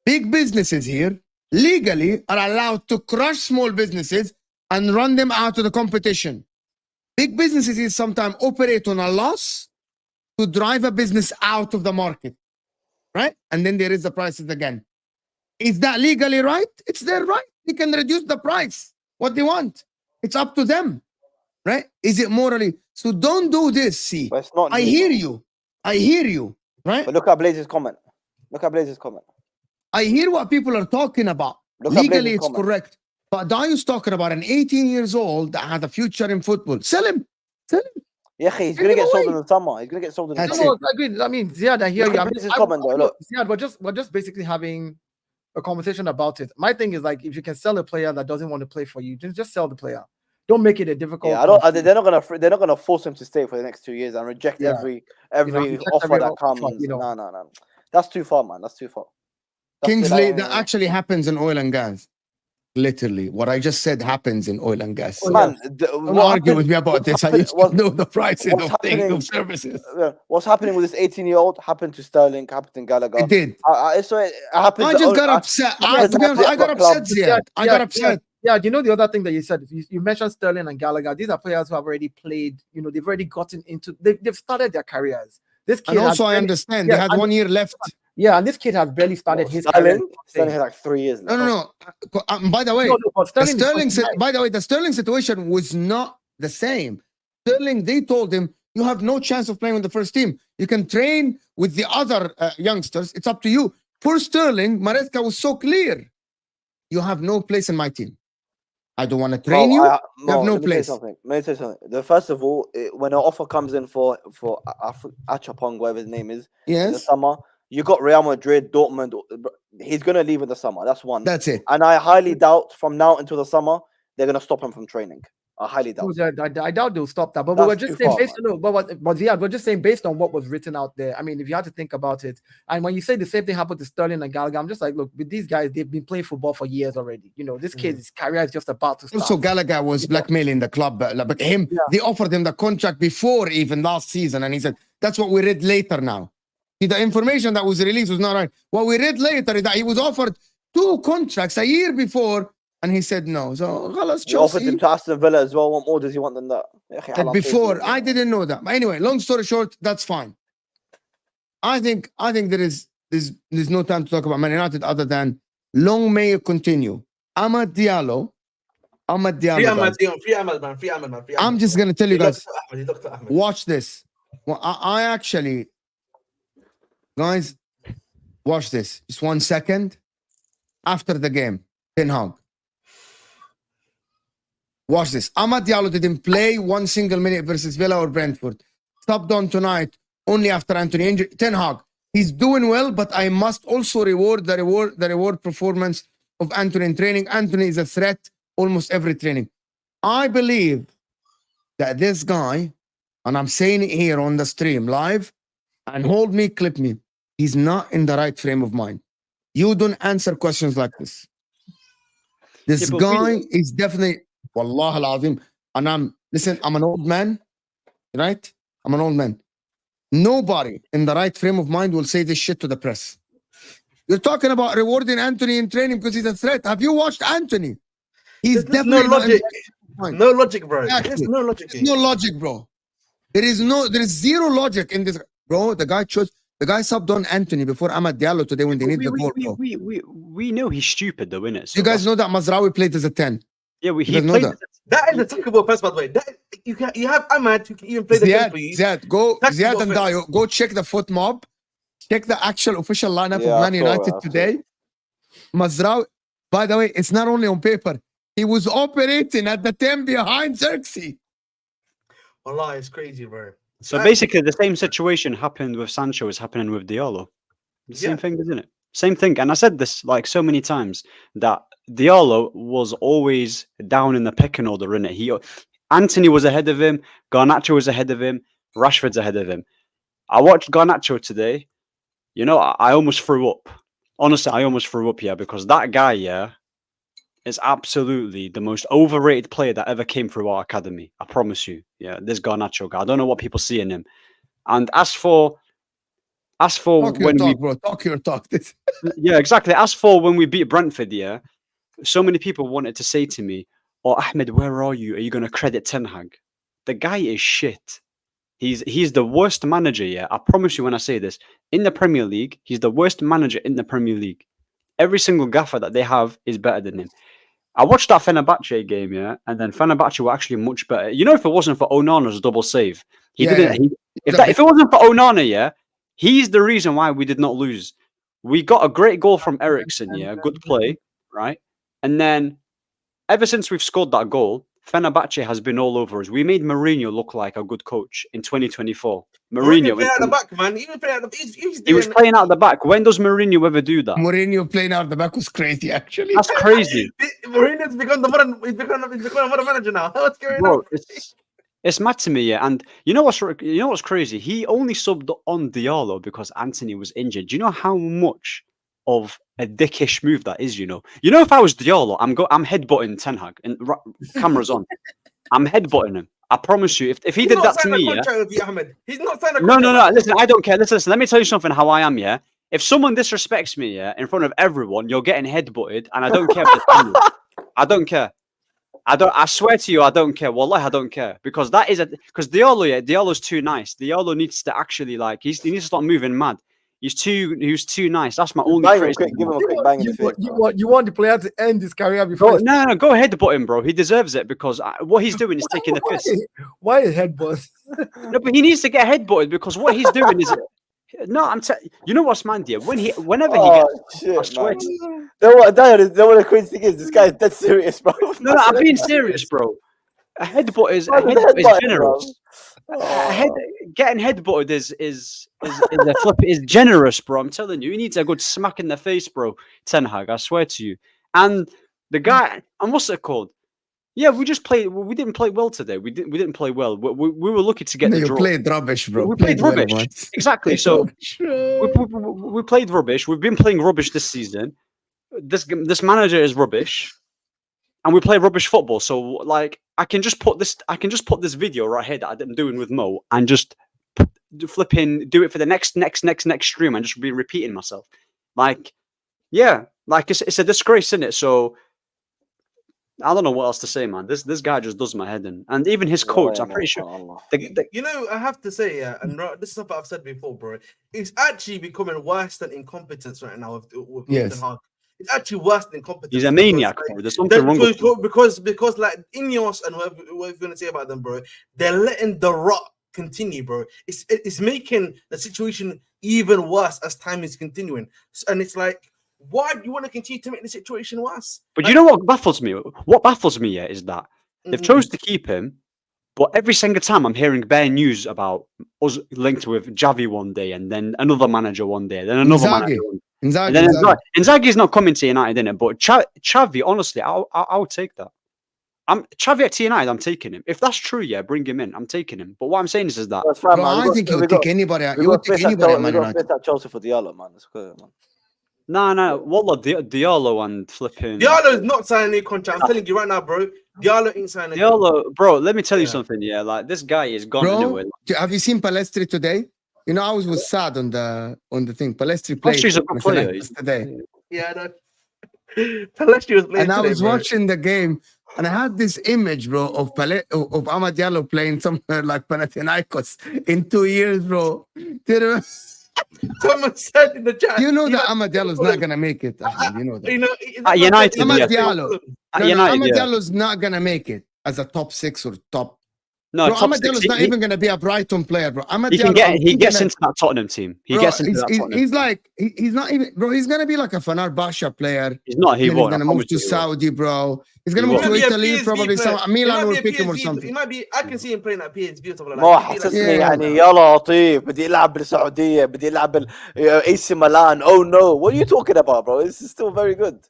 Big businesses here legally are allowed to crush small businesses and run them out of the competition. Big businesses sometimes operate on a loss to drive a business out of the market, right? And then they raise the prices again. Is that legally right? It's their right. They can reduce the price, what they want. It's up to them, right? Is it morally? So don't do this, see. But it's not I hear you, right? But look at Blaze's comment. I hear what people are talking about. Legally, it's correct. But Dio's talking about an 18 years old that had a future in football. Sell him. Yeah, he's going to get sold in the summer. He's going to get sold in the summer. I agree. I mean, Ziad, I hear you. Ziad, we're just basically having a conversation about it. My thing is, like, if you can sell a player that doesn't want to play for you, just sell the player. Don't make it a difficult. Yeah, they're not gonna force him to stay for the next 2 years and reject every offer that comes. No. That's too far, man. That's too far. Kingsley, that actually happens in oil and gas. Literally, what I just said happens in oil and gas. Man, don't argue with me about this. I used to know the prices of services. What's happening with this 18-year-old happened to Sterling, happened to Gallagher. It did. It happened. I just got upset. I got upset, Ziad. I got upset. Yeah, you know the other thing that you said, you mentioned Sterling and Gallagher. These are players who have already played, they've already gotten into, they've started their careers. This kid, and also I understand they had 1 year left. Yeah, and this kid has barely started his career. Sterling had like 3 years left. No. By the way, the Sterling situation was not the same. Sterling, they told him, you have no chance of playing with the first team. You can train with the other youngsters. It's up to you. For Sterling, Maresca was so clear. You have no place in my team. I don't want to train you. You have no place. Let me say something. First of all, when an offer comes in for Achapong, whatever his name is, in the summer, you got Real Madrid, Dortmund. He's going to leave in the summer. That's one. That's it. And I highly doubt from now until the summer, they're going to stop him from training. I highly doubt. I doubt they'll stop that. But That's we're just too saying far, based on but yeah, we're just saying based on what was written out there. I mean, if you had to think about it, and when you say the same thing happened to Sterling and Gallagher, I'm just like, look, with these guys, they've been playing football for years already. You know, this kid's career is just about to start. Also, Gallagher was blackmailing the club, but they offered him the contract before even last season, and he said that's what we read later. Now, the information that was released was not right. What we read later is that he was offered 2 contracts a year before, and he said no. So, He offered him to Aston Villa as well. What more does he want than that? Before, I didn't know that. But anyway, long story short, that's fine. I think there's no time to talk about Man United other than long may it continue. Amad Diallo. Free Ahmad, man. I'm just gonna tell you guys. He looked at Ahmad. Watch this. Well, I actually, guys, watch this. Just 1 second. After the game, Ten Hag. Watch this. Amad Diallo didn't play 1 single minute versus Villa or Brentford. Stopped on tonight only after Anthony injury. Ten Hag, he's doing well, but I must also reward the reward performance of Anthony in training. Anthony is a threat almost every training. I believe that this guy, and I'm saying it here on the stream live, and hold me, clip me, he's not in the right frame of mind. You don't answer questions like this. This guy is definitely, Wallah al-Azim, and I'm an old man, right? I'm an old man. Nobody in the right frame of mind will say this shit to the press. You're talking about rewarding Anthony in training because he's a threat. Have you watched Anthony? He's definitely no logic. No logic, bro. Exactly. There's no logic. There's no logic, bro. There is zero logic in this, bro. The guy subbed on Anthony before Amad Diallo today when they need the goal, bro. We know he's stupid, though, innit? So you guys know that Mazraoui played as a 10. Yeah, he played. That is a attackable pass, by the way. You have Ahmad who can even play the game for you. Ziad and Dayo, go check the foot mob. Check the actual official lineup of Man United today. Mazraoui, by the way, it's not only on paper. He was operating at the 10 behind Xerxes. Wallah, it's crazy, bro. So basically, the same situation happened with Sancho is happening with Diallo. The same thing, isn't it? Same thing. And I said this like so many times that Diallo was always down in the pecking order, innit? Anthony was ahead of him, Garnacho was ahead of him, Rashford's ahead of him. I watched Garnacho today. You know, I almost threw up. Honestly, I almost threw up, because that guy, is absolutely the most overrated player that ever came through our academy. I promise you. Yeah, this Garnacho guy. I don't know what people see in him. And as for talk when talk your talk. Yeah, exactly. As for when we beat Brentford, so many people wanted to say to me, "Oh, Ahmed, where are you? Are you going to credit Ten Hag?" The guy is shit. He's the worst manager. I promise you when I say this. In the Premier League, he's the worst manager in the Premier League. Every single gaffer that they have is better than him. I watched that Fenerbahce game, and then Fenerbahce were actually much better. You know, if it wasn't for Onana's double save, if it wasn't for Onana, he's the reason why we did not lose. We got a great goal from Eriksen, good play, right? And then ever since we've scored that goal, Fenerbahce has been all over us. We made Mourinho look like a good coach in 2024. Mourinho playing out the back, man. He was playing out the back. When does Mourinho ever do that? Mourinho playing out the back was crazy, actually. That's crazy. Mourinho's become a modern manager now. What's going on? It's mad to me, And you know what's crazy? He only subbed on Diallo because Anthony was injured. Do you know how much of a dickish move that is? You know, if I was Diallo, I'm headbutting Ten Hag and cameras on. I'm headbutting him. I promise you. If he did that to me, he's not signed a contract. No. Listen, I don't care. Listen. Let me tell you something. How I am, If someone disrespects me, in front of everyone, you're getting headbutted, and I don't care. I don't care. I swear to you, I don't care. Wallahi, I don't care because because Diallo's too nice. Diallo needs to actually he needs to stop moving mad. He was too nice. That's my only criticism. Give him a quick bang in the face. You want the player to end his career before? No, go ahead, headbutt him, bro. He deserves it because what he's doing is taking the piss. Why a headbutt? No, but he needs to get headbutted because what he's doing is. No, you know what's man, dear? Whenever he gets, shit, I swear. What the crazy thing is? This guy is dead serious, bro. No, I'm being serious, bro. A headbutt is generous. Getting headbutted is generous, bro. I'm telling you, he needs a good smack in the face, bro. Ten Hag, I swear to you. And the guy, and what's it called? Yeah, we just played. We didn't play well today. We didn't play well. We were lucky to get No, the you draw. played rubbish, bro. We played well rubbish. once. Exactly. So we played rubbish. We've been playing rubbish this season. This manager is rubbish, and we play rubbish football. So like, I can just put this video right here that I'm doing with Mo, and just flipping do it for the next stream, and just be repeating myself. Like, yeah, like it's a disgrace, isn't it? So I don't know what else to say, man. This guy just does my head in, and even his coach. I'm pretty sure. You know, I have to say, yeah, and this is something I've said before, bro. It's actually becoming worse than incompetence right now with Yes. Ten Hag. It's actually worse than incompetence. He's a maniac, bro. There's something wrong with him. Because like Ineos and whatever you're gonna say about them, bro, they're letting the rot continue, bro. It's making the situation even worse as time is continuing, and it's like, why do you want to continue to make the situation worse? But you know what baffles me? What baffles me, yeah, is that they've chose to keep him, but every single time I'm hearing bare news about us linked with Javi one day, and then another manager one day, then another manager one day. And then Inzaghi's not coming to United, innit? But Xavi, honestly, I would take that. Xavi at United, I'm taking him. If that's true, yeah, bring him in. I'm taking him. But what I'm saying is that Bro, I think you would take anybody. You would take anybody, man. We got Chelsea for Diallo, man. It's good, man. No. Wallah, Diallo and flipping. Diallo is not signing a new contract. I'm telling you right now, bro. Diallo ain't signing. Diallo, bro. Let me tell you something. Yeah, like this guy is gone. Bro, have you seen Palestri today? You know, I was sad on the thing. Palestri played. She's a good player today. Yeah, no. Palestri was playing. And I was bro. watching the game, and I had this image, bro, of Amad Diallo playing somewhere like Panathinaikos in 2 years, bro. Someone said in the chat. You know that Amad Diallo is not gonna make it. Ahmed, you know that. You know, United, Amad yes. Diallo. Amad Diallo is not gonna make it as a top 6 or top. No, bro, top Amad Diallo is not even gonna be a Brighton player, bro. Amad Diallo, he gets into that Tottenham team. He bro, gets into that Tottenham. He's like he's not even, bro. He's gonna be like a Fenerbahce player. He's not. He won't. He's gonna move to Saudi, bro. He's gonna move to Italy, probably. Milan will pick him or something. He might be. I can see him playing at PSV or something like that. ما حسسني يعني يلا لطيف بدي يلعب بالسعودية بدي يلعب AC Milan. Oh no, what are you talking about, bro? This is still very good.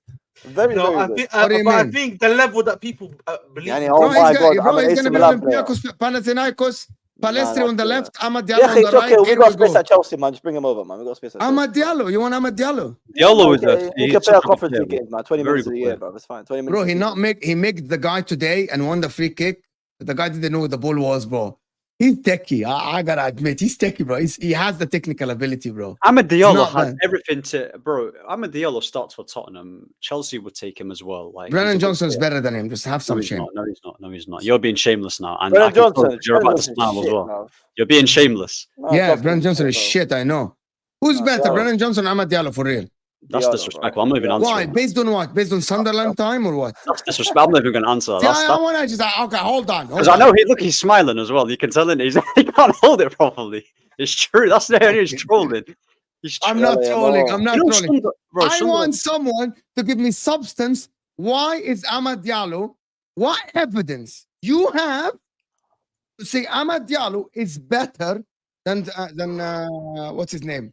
Very good. I think the level that people believe. يعني, oh my God, bro, he's gonna be Olympiacos, Panathinaikos, Palestri on the left, Amad Diallo on the right. Okay, we got space at Chelsea, man. Just bring him over, man. We got space at Amad Diallo. You want Amad Diallo? Diallo is he can play a conference league game, man. 20 minutes a year, bro. It's fine. 20 minutes. He made the guy today and won the free kick. The guy didn't know where the ball was, bro. He's techie. I gotta admit, he's techie, bro. He has the technical ability, bro. Amad Diallo has everything to, bro. Amad Diallo starts for Tottenham. Chelsea would take him as well. Like Brennan Johnson's better than him. Just have some shame. No, he's not. You're being shameless now. And Brennan Johnson, you're about to smile as well. Now. You're being shameless. No, yeah, Brennan Johnson is shit. I know. Who's better, Brennan Johnson or Amad Diallo for real? That's disrespectful. I'm not even answering. Why? Based on what? Based on Sunderland time or what? That's disrespectful. I'm not even going to answer that. I want to just okay. Hold on. Because I know he's smiling as well. You can tell him he can't hold it properly. It's true. That's the area he's trolling. I'm not trolling. I'm not trolling. I want someone to give me substance. Why is Amad Diallo? What evidence you have to say Amad Diallo is better than what's his name?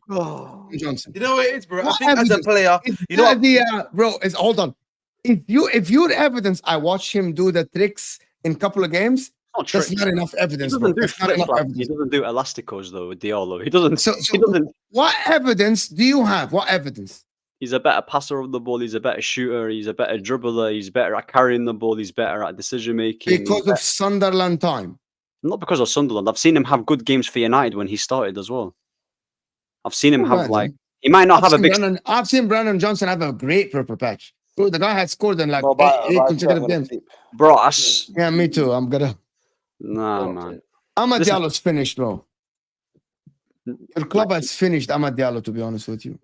Johnson. You know what it is, bro? I think as a player, you know what? Bro, hold on. If your evidence, I watched him do the tricks in a couple of games. That's not enough evidence. He doesn't do elasticos though with Diallo. He doesn't. What evidence do you have? What evidence? He's a better passer of the ball. He's a better shooter. He's a better dribbler. He's better at carrying the ball. He's better at decision making. Because of Sunderland time. Not because of Sunderland. I've seen him have good games for United when he started as well. I've seen him have like he might not have a big. I've seen Brennan Johnson have a great purple patch. Bro, the guy had scored in like 8 consecutive games. Bro, yeah, me too. I'm gonna. Nah, man. Amad Diallo's finished, bro. Your club has finished Amad Diallo, to be honest with you.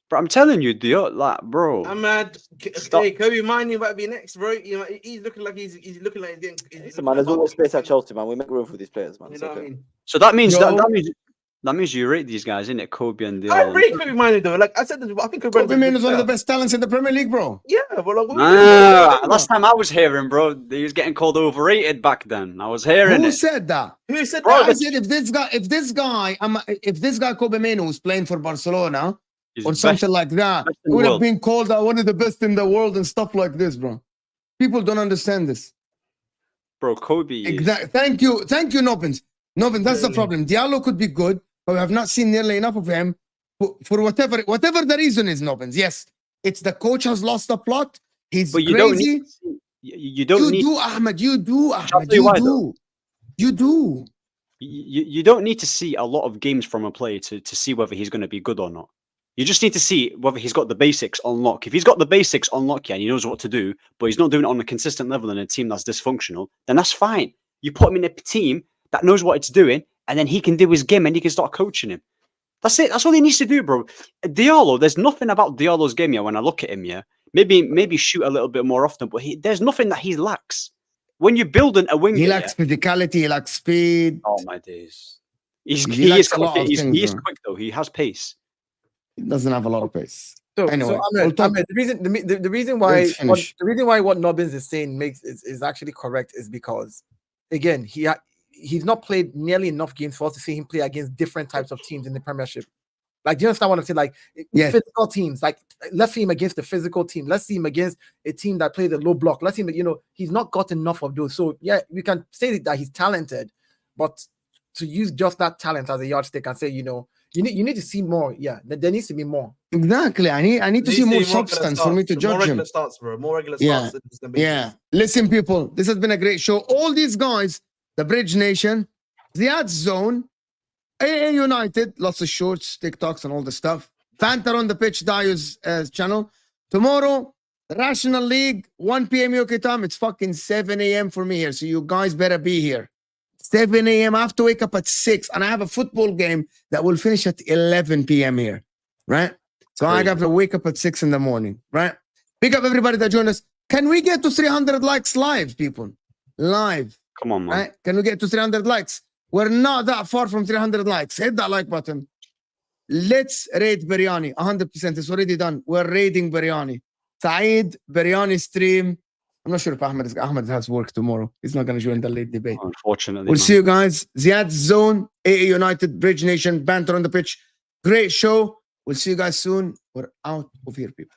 Bro, I'm telling you, bro. Amad, hey, Kobe Miney might be next, bro. You know, he's looking like he's looking like he's getting. Man, there's always space at Chelsea, man. We make room for these players, man. You know what I mean? So that means that means you rate these guys, innit? Kobe and I rate Kobe Miney though. Like I said, I think Kobe Miney is one of the best talents in the Premier League, bro. Yeah, but like, last time I was hearing, bro, he was getting called overrated back then. I was hearing Who said that? Who said bro, that? I said if this guy Kobe Miney was playing for Barcelona or something like that, he would have been called one of the best in the world and stuff like this, bro. People don't understand this. Bro, Kobe. Exactly. Thank you, Nobbins. Nobbins, that's the Really? problem. Diallo could be good, but we have not seen nearly enough of him for whatever the reason is. Nobbins, yes, it's the coach has lost the plot. He's But you crazy. don't need. You don't need. Ahmed. You do, Shall I Ahmed. tell you You why, do. though? You do. You don't need to see a lot of games from a player to see whether he's going to be good or not. You just need to see whether he's got the basics on lock. If he's got the basics on lock, yeah, and he knows what to do, but he's not doing it on a consistent level in a team that's dysfunctional, then that's fine. You put him in a team that knows what it's doing, and then he can do his game and you can start coaching him. That's it. That's all he needs to do, bro. Diallo, there's nothing about Diallo's game, yeah, when I look at him, yeah. Maybe shoot a little bit more often, but there's nothing that he lacks. When you're building a winger, He lacks physicality, he lacks speed. Oh my days. He is things, quick though. He has pace. He doesn't have a lot of pace. So, Anyway, Ahmed, the reason why what Nobbins is saying is actually correct is because, again, he's not played nearly enough games for us to see him play against different types of teams in the Premiership. Like, do you understand what I'm saying? Like, physical teams. Like, let's see him against the physical team. Let's see him against a team that plays a low block. Let's see him. He's not got enough of those. So yeah, we can say that he's talented, but to use just that talent as a yardstick and say, you need to see more. Yeah, there needs to be more. Exactly. I need to see more substance for me to judge more regular him. starts, bro. More regular Yeah. starts. Yeah. Listen, people, this has been a great show. All these guys, the Bridge Nation, Ziad Zone, AA United, lots of shorts, TikToks, and all the stuff. Banter on the Pitch, Dio's channel. Tomorrow, Rational League, 1 p.m. UK time. It's fucking 7 a.m. for me here, so you guys better be here. 7 a.m. I have to wake up at 6, and I have a football game that will finish at 11 p.m. here, right? So I have to wake up at 6 in the morning, right? Pick up everybody that joined us. Can we get to 300 likes live, people? Live. Come on, man. Right? Can we get to 300 likes? We're not that far from 300 likes. Hit that like button. Let's raid Biryani. 100%. It's already done. We're raiding Biryani. Saeed, Biryani stream. I'm not sure if Ahmed has work tomorrow. He's not going to join the late debate. Unfortunately. We'll see you guys. Ziad Zone, AA United, Bridge Nation, Banter on the Pitch. Great show. We'll see you guys soon. We're out of here, people.